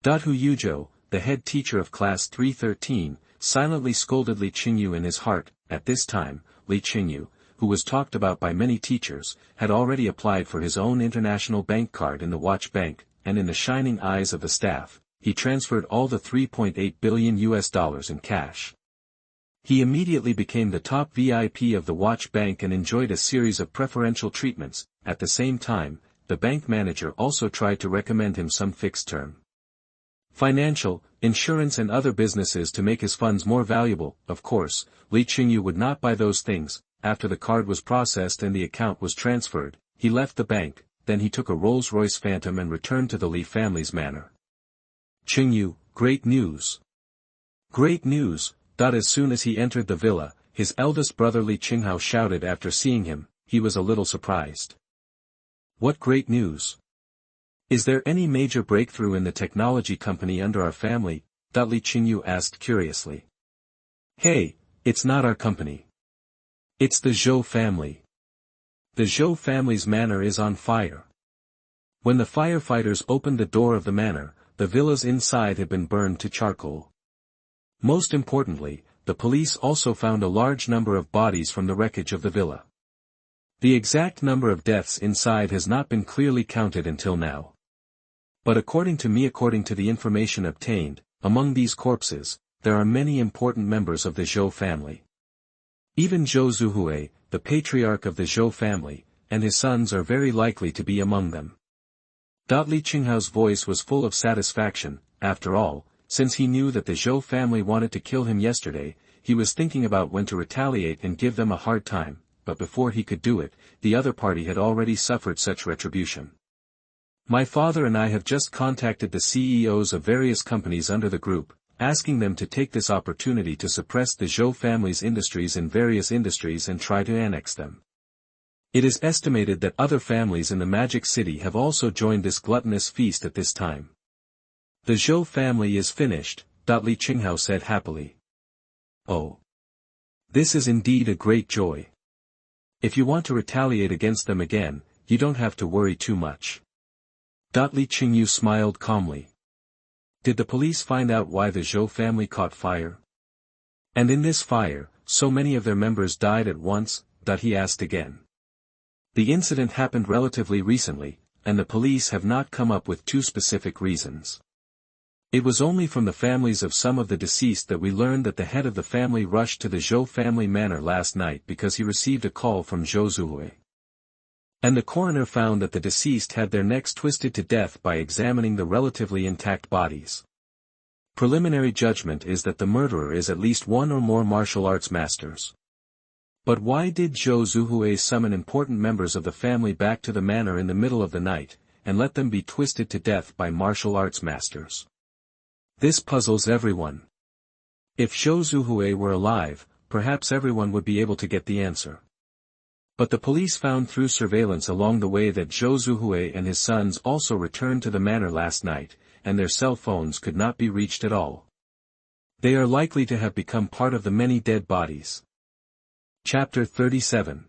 Hu Yuzhou, the head teacher of class 313, silently scolded Li Qingyu in his heart. At this time, Li Qingyu, who was talked about by many teachers, had already applied for his own international bank card in the Watch Bank, and in the shining eyes of the staff, he transferred all the $3.8 billion in cash. He immediately became the top VIP of the Watch Bank and enjoyed a series of preferential treatments. At the same time, the bank manager also tried to recommend him some fixed-term financial, insurance and other businesses to make his funds more valuable. Of course, Li Qingyu would not buy those things. After the card was processed and the account was transferred, he left the bank, then he took a Rolls-Royce Phantom and returned to the Li family's manor. Chengyu, great news! Great news! As soon as he entered the villa, his eldest brother Li Qinghao shouted after seeing him. He was a little surprised. What great news! Is there any major breakthrough in the technology company under our family? Li Qingyu asked curiously. Hey, it's not our company. It's the Zhou family. The Zhou family's manor is on fire. When the firefighters opened the door of the manor, the villa's inside had been burned to charcoal. Most importantly, the police also found a large number of bodies from the wreckage of the villa. The exact number of deaths inside has not been clearly counted until now. But according to the information obtained, among these corpses, there are many important members of the Zhou family. Even Zhou Zuhui, the patriarch of the Zhou family, and his sons are very likely to be among them. Li Qinghao's voice was full of satisfaction. After all, since he knew that the Zhou family wanted to kill him yesterday, he was thinking about when to retaliate and give them a hard time. but before he could do it, the other party had already suffered such retribution. My father and I have just contacted the CEOs of various companies under the group, asking them to take this opportunity to suppress the Zhou family's industries in various industries and try to annex them. It is estimated that other families in the Magic City have also joined this gluttonous feast at this time. The Zhou family is finished, Li Qinghao said happily. Oh. This is indeed a great joy. If you want to retaliate against them again, you don't have to worry too much. Li Qingyu smiled calmly. Did the police find out why the Zhou family caught fire? And in this fire, so many of their members died at once, he asked again. The incident happened relatively recently, and the police have not come up with two specific reasons. It was only from the families of some of the deceased that we learned that the head of the family rushed to the Zhou family manor last night because he received a call from Zhou Zuhui. And the coroner found that the deceased had their necks twisted to death by examining the relatively intact bodies. Preliminary judgment is that the murderer is at least one or more martial arts masters. But why did Zhou Zuhui summon important members of the family back to the manor in the middle of the night, and let them be twisted to death by martial arts masters? This puzzles everyone. If Zhou Zuhui were alive, perhaps everyone would be able to get the answer. But the police found through surveillance along the way that Zhou Zuhui and his sons also returned to the manor last night, and their cell phones could not be reached at all. They are likely to have become part of the many dead bodies. Chapter 37.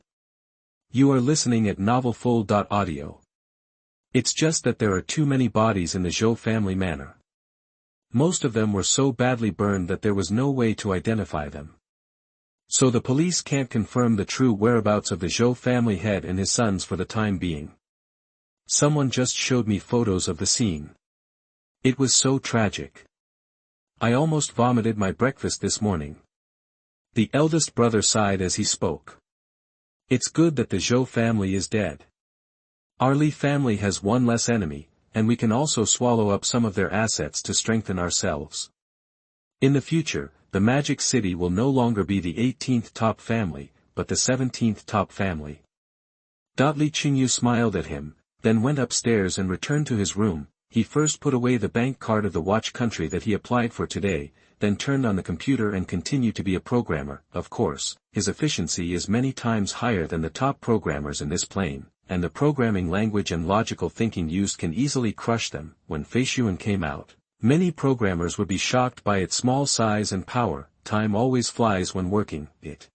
You are listening at novelfull.audio. It's just that there are too many bodies in the Zhou family manor. Most of them were so badly burned that there was no way to identify them. So the police can't confirm the true whereabouts of the Zhou family head and his sons for the time being. Someone just showed me photos of the scene. It was so tragic. I almost vomited my breakfast this morning. The eldest brother sighed as he spoke. It's good that the Zhou family is dead. Our Li family has one less enemy, and we can also swallow up some of their assets to strengthen ourselves. In the future, the Magic City will no longer be the 18th top family, but the 17th top family. Li Qingyu smiled at him, then went upstairs and returned to his room. He first put away the bank card of the watch country that he applied for today, then turned on the computer and continued to be a programmer. Of course, his efficiency is many times higher than the top programmers in this plane, and the programming language and logical thinking used can easily crush them. When Feishuan came out, many programmers would be shocked by its small size and power. Time always flies when working. It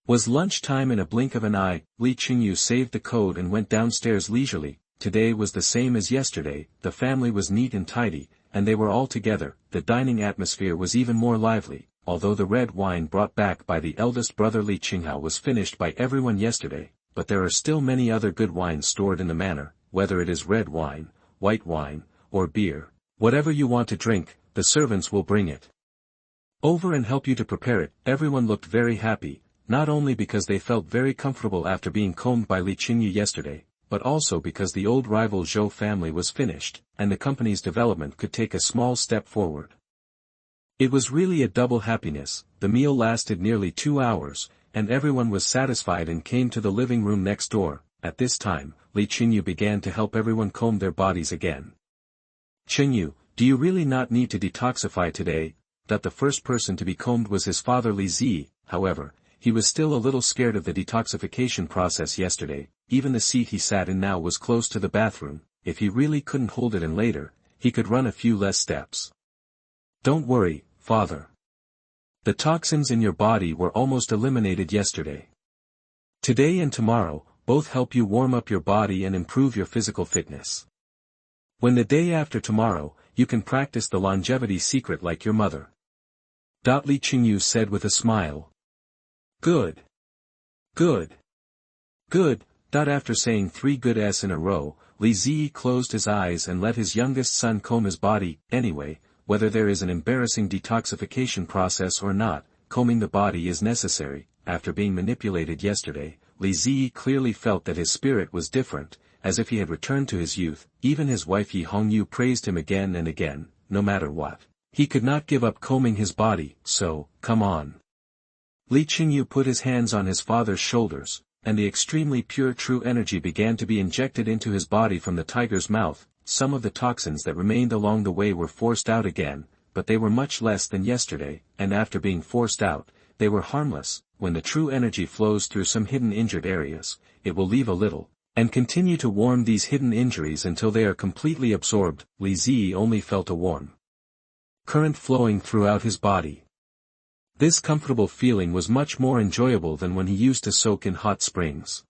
was lunchtime in a blink of an eye. Li Qingyu saved the code and went downstairs leisurely. Today was the same as yesterday, the family was neat and tidy, and they were all together. The dining atmosphere was even more lively, although the red wine brought back by the eldest brother Li Qinghao was finished by everyone yesterday, but there are still many other good wines stored in the manor, whether it is red wine, white wine, or beer. Whatever you want to drink, the servants will bring it over and help you to prepare it. Everyone looked very happy, not only because they felt very comfortable after being combed by Li Qingyu yesterday, but also because the old rival Zhou family was finished, and the company's development could take a small step forward. It was really a double happiness. The meal lasted nearly 2 hours, and everyone was satisfied and came to the living room next door. At this time, Li Qingyu began to help everyone comb their bodies again. Chengyu, do you really not need to detoxify today? That the first person to be combed was his father Li Zi. However, he was still a little scared of the detoxification process yesterday. Even the seat he sat in now was close to the bathroom. If he really couldn't hold it in later, he could run a few less steps. Don't worry, father. The toxins in your body were almost eliminated yesterday. Today and tomorrow, both help you warm up your body and improve your physical fitness. When the day after tomorrow, you can practice the longevity secret like your mother. Li Qingyu said with a smile. Good. Good. Good. After saying 3 good s in a row, Li Zi closed his eyes and let his youngest son comb his body. Anyway, whether there is an embarrassing detoxification process or not, combing the body is necessary. After being manipulated yesterday, Li Zi clearly felt that his spirit was different, as if he had returned to his youth. Even his wife Yi Hongyu praised him again and again. No matter what, he could not give up combing his body. So, come on. Li Chengyu put his hands on his father's shoulders, and the extremely pure true energy began to be injected into his body from the tiger's mouth. Some of the toxins that remained along the way were forced out again, but they were much less than yesterday, and after being forced out, they were harmless. When the true energy flows through some hidden injured areas, it will leave a little, and continue to warm these hidden injuries until they are completely absorbed. Li Zi only felt a warm current flowing throughout his body. This comfortable feeling was much more enjoyable than when he used to soak in hot springs.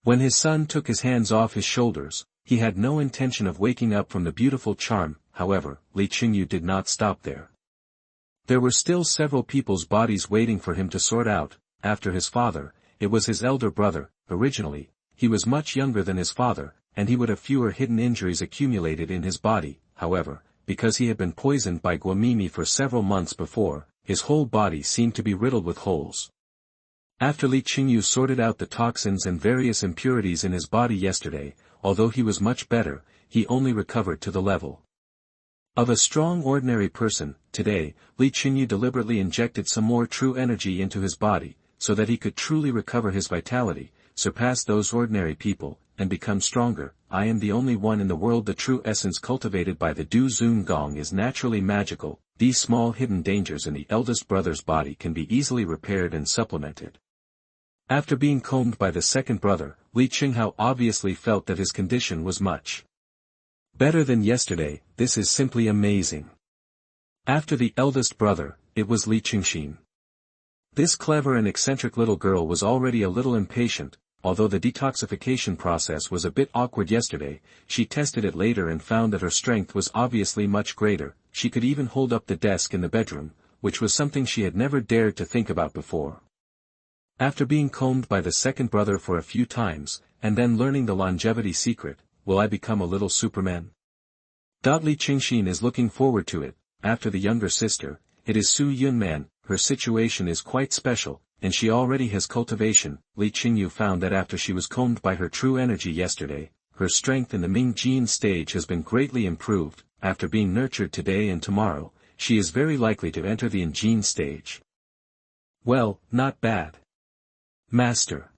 When his son took his hands off his shoulders, he had no intention of waking up from the beautiful charm. However, Li Chengyu did not stop there. There were still several people's bodies waiting for him to sort out. After his father, it was his elder brother. Originally, he was much younger than his father, and he would have fewer hidden injuries accumulated in his body. However, because he had been poisoned by Guamimi for several months before, his whole body seemed to be riddled with holes. After Li Chengyu sorted out the toxins and various impurities in his body yesterday, although he was much better, he only recovered to the level of a strong ordinary person. Today, Li Chengyu deliberately injected some more true energy into his body, so that he could truly recover his vitality, surpass those ordinary people, and become stronger. I am the only one in the world. The true essence cultivated by the Du Zun Gong is naturally magical. These small hidden dangers in the eldest brother's body can be easily repaired and supplemented. After being combed by the second brother, Li Qinghao obviously felt that his condition was much better than yesterday. This is simply amazing. After the eldest brother, it was Li Qingxin. This clever and eccentric little girl was already a little impatient. Although the detoxification process was a bit awkward yesterday, she tested it later and found that her strength was obviously much greater. She could even hold up the desk in the bedroom, which was something she had never dared to think about before. After being combed by the second brother for a few times, and then learning the longevity secret, will I become a little Superman? Li Qingxin is looking forward to it. After the younger sister, it is Su Yunman. Her situation is quite special, and she already has cultivation. Li Qingyu found that after she was combed by her true energy yesterday, her strength in the Ming Jin stage has been greatly improved. After being nurtured today and tomorrow, she is very likely to enter the Jin stage. Well, not bad, Master.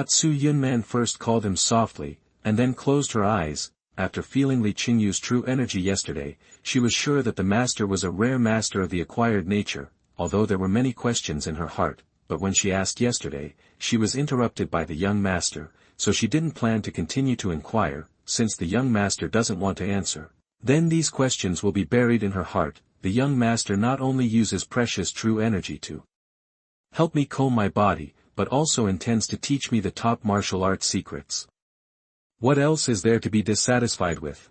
Su Yunman first called him softly, and then closed her eyes. After feeling Li Qingyu's true energy yesterday, she was sure that the master was a rare master of the acquired nature. Although there were many questions in her heart, but when she asked yesterday, she was interrupted by the young master, so she didn't plan to continue to inquire. Since the young master doesn't want to answer, then these questions will be buried in her heart. The young master not only uses precious true energy to help me comb my body, but also intends to teach me the top martial arts secrets. What else is there to be dissatisfied with?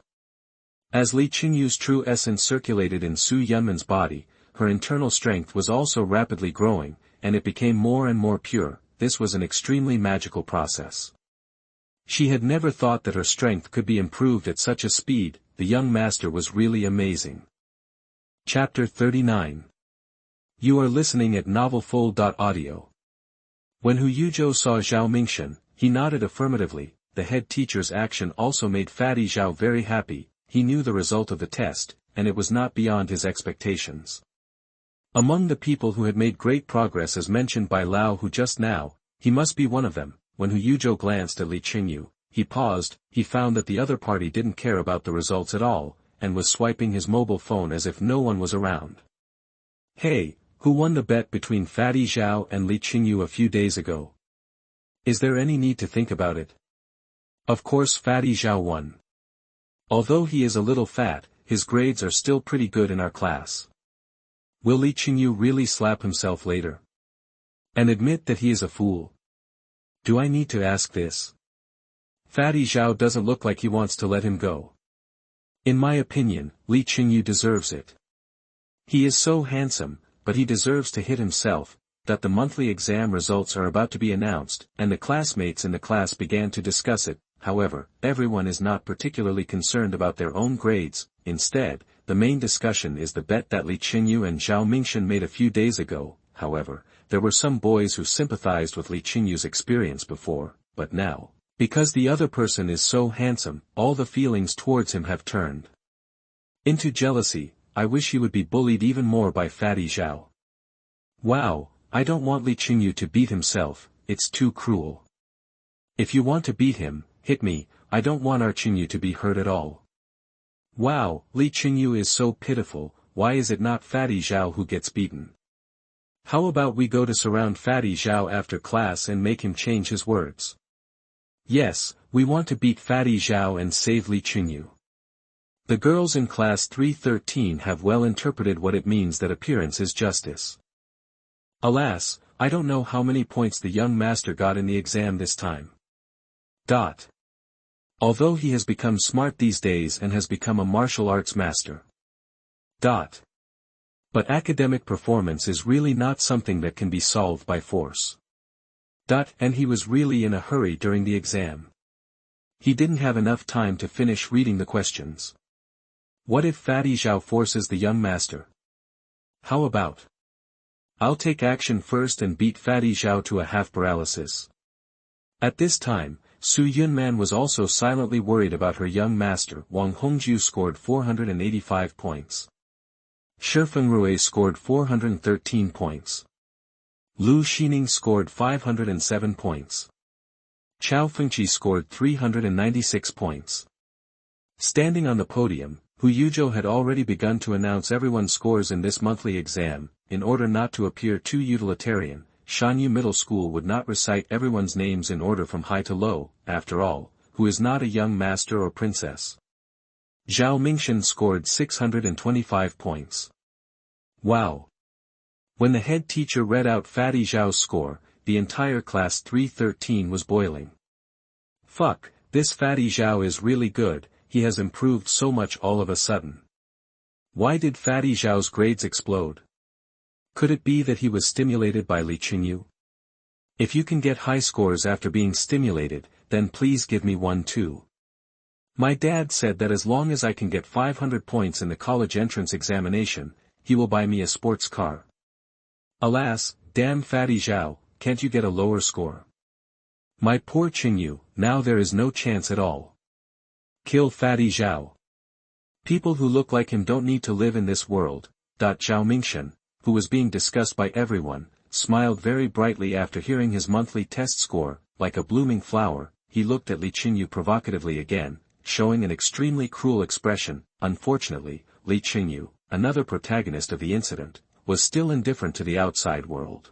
As Li Qingyu's true essence circulated in Su Yunman's body, her internal strength was also rapidly growing, and it became more and more pure. This was an extremely magical process. She had never thought that her strength could be improved at such a speed. The young master was really amazing. Chapter 39. You are listening at novelfull.audio. When Hu Yuzhou saw Zhao Mingxin, he nodded affirmatively. The head teacher's action also made Fatty Zhao very happy. He knew the result of the test, and it was not beyond his expectations. Among the people who had made great progress as mentioned by Lao Hu just now, he must be one of them. When Hu Yuzhou glanced at Li Qingyu, he paused. He found that the other party didn't care about the results at all, and was swiping his mobile phone as if no one was around. Hey, who won the bet between Fatty Zhao and Li Qingyu a few days ago? Is there any need to think about it? Of course Fatty Zhao won. Although he is a little fat, his grades are still pretty good in our class. Will Li Qingyu really slap himself later and admit that he is a fool? Do I need to ask this? Fatty Zhao doesn't look like he wants to let him go. In my opinion, Li Qingyu deserves it. He is so handsome, but he deserves to hit himself. That the monthly exam results are about to be announced, and the classmates in the class began to discuss it. However, everyone is not particularly concerned about their own grades. Instead, the main discussion is the bet that Li Qingyu and Zhao Mingxin made a few days ago. However, there were some boys who sympathized with Li Qingyu's experience before, but now, because the other person is so handsome, all the feelings towards him have turned into jealousy. I wish he would be bullied even more by Fatty Zhao. Wow, I don't want Li Qingyu to beat himself, it's too cruel. If you want to beat him, hit me, I don't want our Qingyu to be hurt at all. Wow, Li Qingyu is so pitiful, why is it not Fatty Zhao who gets beaten? How about we go to surround Fatty Zhao after class and make him change his words? Yes, we want to beat Fatty Zhao and save Li Qingyu. The girls in class 313 have well interpreted what it means that appearance is justice. Alas, I don't know how many points the young master got in the exam this time. Although he has become smart these days and has become a martial arts master. But academic performance is really not something that can be solved by force. And he was really in a hurry during the exam. He didn't have enough time to finish reading the questions. What if Fatty Zhao forces the young master? How about? I'll take action first and beat Fatty Zhao to a half paralysis. At this time, Su Yunman was also silently worried about her young master. Wang Hongju scored 485 points. Shi Fengrui scored 413 points. Lu Xining scored 507 points. Chao Fengqi scored 396 points. Standing on the podium, Hu Yuzhou had already begun to announce everyone's scores in this monthly exam. In order not to appear too utilitarian, Chengyu Middle School would not recite everyone's names in order from high to low. After all, who is not a young master or princess? Zhao Mingxian scored 625 points. Wow! When the head teacher read out Fatty Zhao's score, the entire class 313 was boiling. Fuck, this Fatty Zhao is really good, he has improved so much all of a sudden. Why did Fatty Zhao's grades explode? Could it be that he was stimulated by Li Qingyu? If you can get high scores after being stimulated, then please give me one too. My dad said that as long as I can get 500 points in the college entrance examination, he will buy me a sports car. Alas, damn Fatty Zhao, can't you get a lower score? My poor Qingyu, now there is no chance at all. Kill Fatty Zhao. People who look like him don't need to live in this world. Zhao Mingxian, who was being discussed by everyone, smiled very brightly after hearing his monthly test score. Like a blooming flower, he looked at Li Qingyu provocatively again, showing an extremely cruel expression. Unfortunately, Li Qingyu, another protagonist of the incident, was still indifferent to the outside world.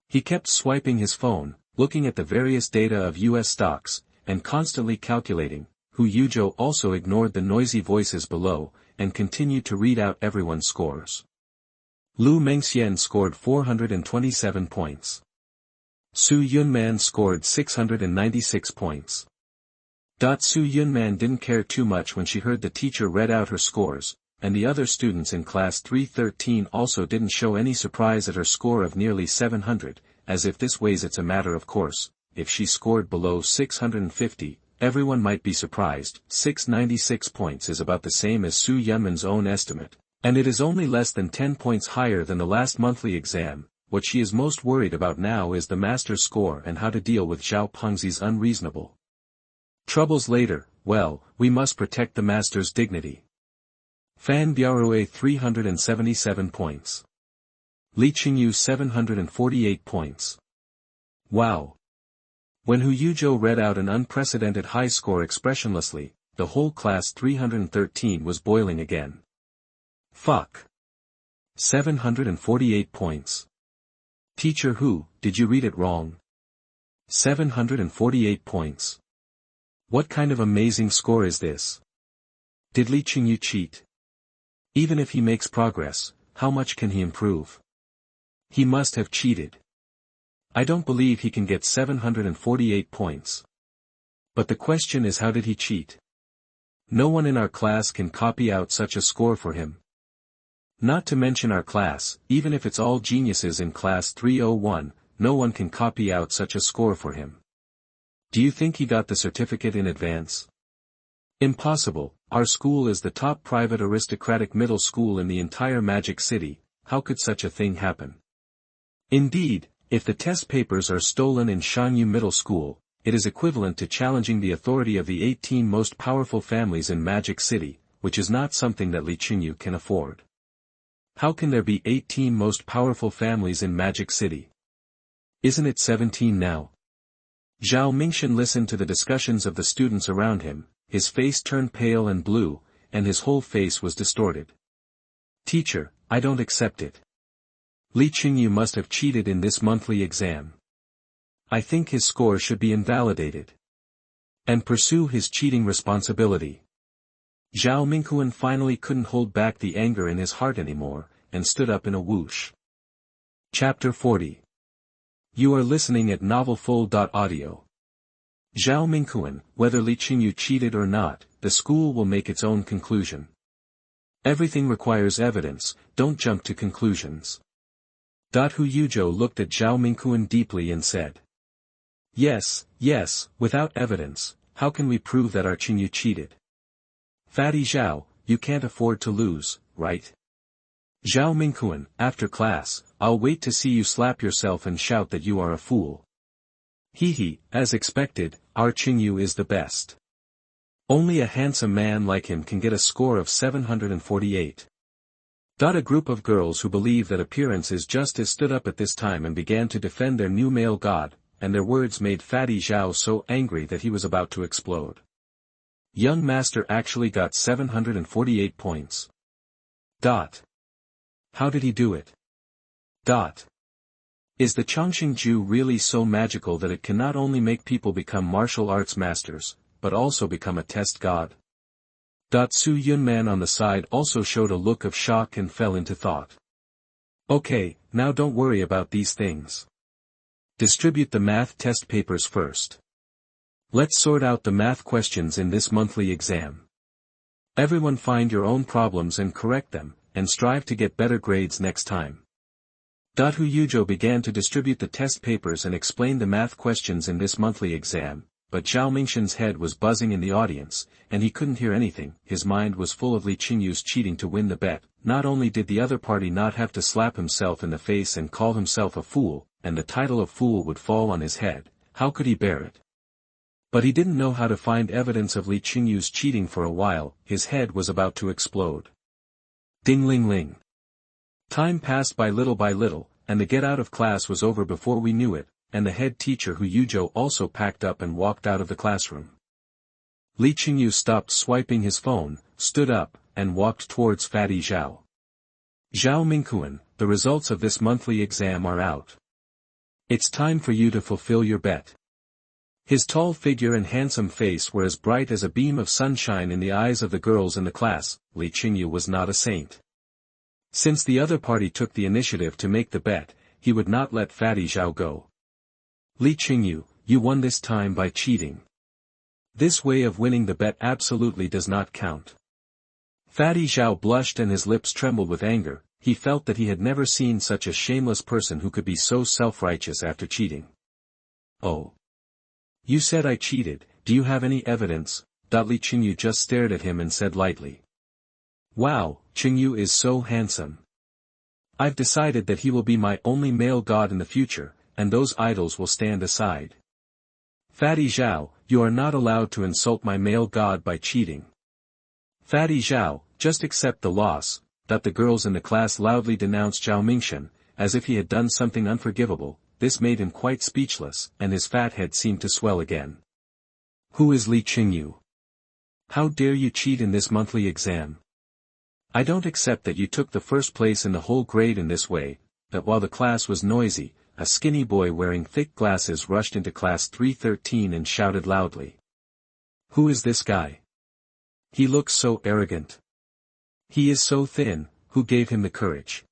He kept swiping his phone, looking at the various data of US stocks, and constantly calculating. Hu Yuzhou also ignored the noisy voices below, and continued to read out everyone's scores. Lu Mengxian scored 427 points. Su Yunman scored 696 points. Su Yunman didn't care too much when she heard the teacher read out her scores, and the other students in class 313 also didn't show any surprise at her score of nearly 700, as if this weighs it's a matter of course. If she scored below 650, everyone might be surprised. 696 points is about the same as Su Yunman's own estimate, and it is only less than 10 points higher than the last monthly exam. What she is most worried about now is the master's score and how to deal with Zhao Pengzi's unreasonable troubles later. Well, we must protect the master's dignity. Fan Biaorue 377 points. Li Qingyu 748 points. Wow! When Hu Yuzhou read out an unprecedented high score expressionlessly, the whole class 313 was boiling again. Fuck! 748 points. Teacher Hu, did you read it wrong? 748 points. What kind of amazing score is this? Did Li Qingyu cheat? Even if he makes progress, how much can he improve? He must have cheated. I don't believe he can get 748 points. But the question is, how did he cheat? No one in our class can copy out such a score for him. Not to mention our class, even if it's all geniuses in class 301, no one can copy out such a score for him. Do you think he got the certificate in advance? Impossible. Our school is the top private aristocratic middle school in the entire Magic City. How could such a thing happen? Indeed, if the test papers are stolen in Chengyu Middle School, it is equivalent to challenging the authority of the 18 most powerful families in Magic City, which is not something that Li Qingyu can afford. How can there be 18 most powerful families in Magic City? Isn't it 17 now? Zhao Mingxian listened to the discussions of the students around him, his face turned pale and blue, and his whole face was distorted. Teacher, I don't accept it. Li Chengyu must have cheated in this monthly exam. I think his score should be invalidated. And pursue his cheating responsibility. Zhao Minghuan finally couldn't hold back the anger in his heart anymore, and stood up in a whoosh. Chapter 40. You are listening at novelfull.audio. Zhao Minghuan, whether Li Chengyu cheated or not, the school will make its own conclusion. Everything requires evidence, don't jump to conclusions. Hu Yuzhou looked at Zhao Minghuan deeply and said. Yes, without evidence, how can we prove that our Chengyu cheated? Fatty Zhao, you can't afford to lose, right? Zhao Minghuan, after class, I'll wait to see you slap yourself and shout that you are a fool. Hehe, as expected, our Chengyu is the best. Only a handsome man like him can get a score of 748. A group of girls who believe that appearance is justice stood up at this time and began to defend their new male god, and their words made Fatty Zhao so angry that he was about to explode. Young master actually got 748 points. How did he do it? Is the Chongqing Ju really so magical that it can not only make people become martial arts masters, but also become a test god? Su Yunman on the side also showed a look of shock and fell into thought. Okay, now don't worry about these things. Distribute the math test papers first. Let's sort out the math questions in this monthly exam. Everyone find your own problems and correct them, and strive to get better grades next time. Hu Yuzhou began to distribute the test papers and explain the math questions in this monthly exam, but Zhao Mingxian's head was buzzing in the audience, and he couldn't hear anything. His mind was full of Li Chengyu's cheating to win the bet. Not only did the other party not have to slap himself in the face and call himself a fool, and the title of fool would fall on his head, how could he bear it? But he didn't know how to find evidence of Li Chengyu's cheating for a while. His head was about to explode. Ding-ling-ling. Time passed by little, and the get out of class was over before we knew it, and the head teacher Hu Yuzhou also packed up and walked out of the classroom. Li Chengyu stopped swiping his phone, stood up, and walked towards Fatty Zhao. Zhao Minghuan, the results of this monthly exam are out. It's time for you to fulfill your bet. His tall figure and handsome face were as bright as a beam of sunshine in the eyes of the girls in the class. Li Chengyu was not a saint. Since the other party took the initiative to make the bet, he would not let Fatty Zhao go. Li Chengyu, you won this time by cheating. This way of winning the bet absolutely does not count. Fatty Zhao blushed and his lips trembled with anger. He felt that he had never seen such a shameless person who could be so self-righteous after cheating. Oh. You said I cheated, do you have any evidence? Li Chengyu just stared at him and said lightly. Wow, Chengyu is so handsome. I've decided that he will be my only male god in the future, and those idols will stand aside. Fatty Zhao, you are not allowed to insult my male god by cheating. Fatty Zhao, just accept the loss. The girls in the class loudly denounced Zhao Mingxian, as if he had done something unforgivable. This made him quite speechless, and his fat head seemed to swell again. Who is Li Chengyu? How dare you cheat in this monthly exam? I don't accept that you took the first place in the whole grade in this way. That while the class was noisy, a skinny boy wearing thick glasses rushed into class 313 and shouted loudly. Who is this guy? He looks so arrogant. He is so thin, who gave him the courage?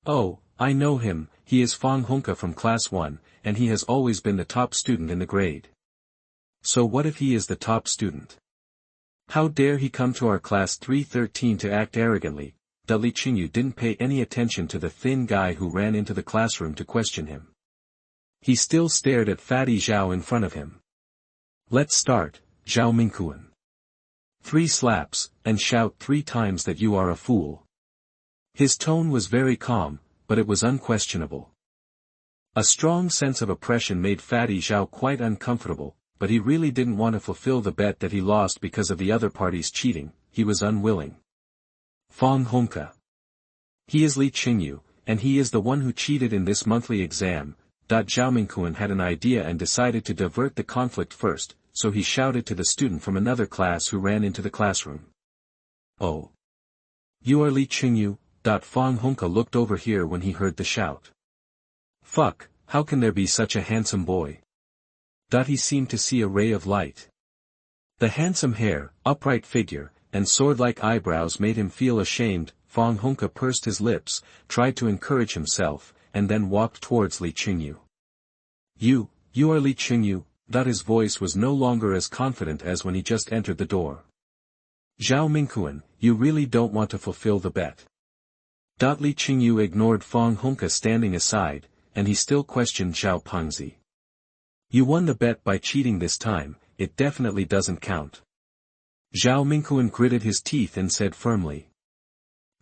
Oh, I know him, he is Fang Hongke from class 1, and he has always been the top student in the grade. So what if he is the top student? How dare he come to our class 313 to act arrogantly? Li Chengyu didn't pay any attention to the thin guy who ran into the classroom to question him. He still stared at Fatty Zhao in front of him. Let's start, Zhao Minghuan. 3 slaps, and shout 3 times that you are a fool. His tone was very calm, but it was unquestionable. A strong sense of oppression made Fatty Zhao quite uncomfortable, but he really didn't want to fulfill the bet that he lost because of the other party's cheating. He was unwilling. Fang Hongke. He is Li Chengyu, and he is the one who cheated in this monthly exam. Zhao Mingquan had an idea and decided to divert the conflict first, so he shouted to the student from another class who ran into the classroom. "Oh! You are Li Chengyu?" Fang Hongke looked over here when he heard the shout. "Fuck, how can there be such a handsome boy?" He seemed to see a ray of light. The handsome hair, upright figure, and sword-like eyebrows made him feel ashamed. Fang Hongke pursed his lips, tried to encourage himself, and then walked towards Li Chengyu. You are Li Chengyu?" His voice was no longer as confident as when he just entered the door. "Zhao Mingquan, you really don't want to fulfill the bet?" Li Chengyu ignored Fang Hongke standing aside, and he still questioned Zhao Pengzi. "You won the bet by cheating this time, it definitely doesn't count." Zhao Mingquan gritted his teeth and said firmly.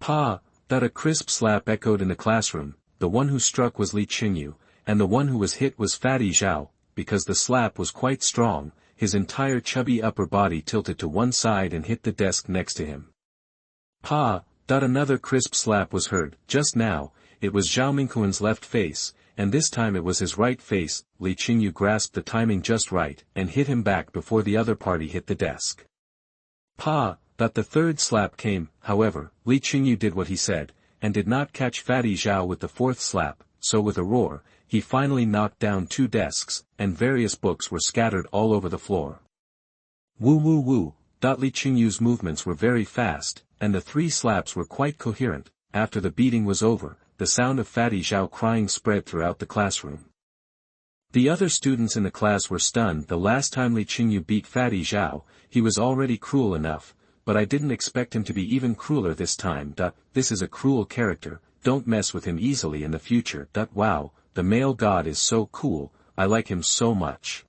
"Pa!" A crisp slap echoed in the classroom. The one who struck was Li Chengyu, and the one who was hit was Fatty Zhao. Because the slap was quite strong, his entire chubby upper body tilted to one side and hit the desk next to him. "Pa!" Another crisp slap was heard. Just now, it was Zhao Mingquan's left face, and this time it was his right face. Li Chengyu grasped the timing just right, and hit him back before the other party hit the desk. "Pa!" The third slap came. However, Li Chengyu did what he said, and did not catch Fatty Zhao with the fourth slap, so with a roar, he finally knocked down 2 desks, and various books were scattered all over the floor. Woo woo woo! Li Chengyu's movements were very fast, and the 3 slaps were quite coherent. After the beating was over, the sound of Fatty Zhao crying spread throughout the classroom. The other students in the class were stunned. The last time Li Chengyu beat Fatty Zhao, he was already cruel enough, but I didn't expect him to be even crueler this time. This is a cruel character, don't mess with him easily in the future. Wow, the male god is so cool, I like him so much.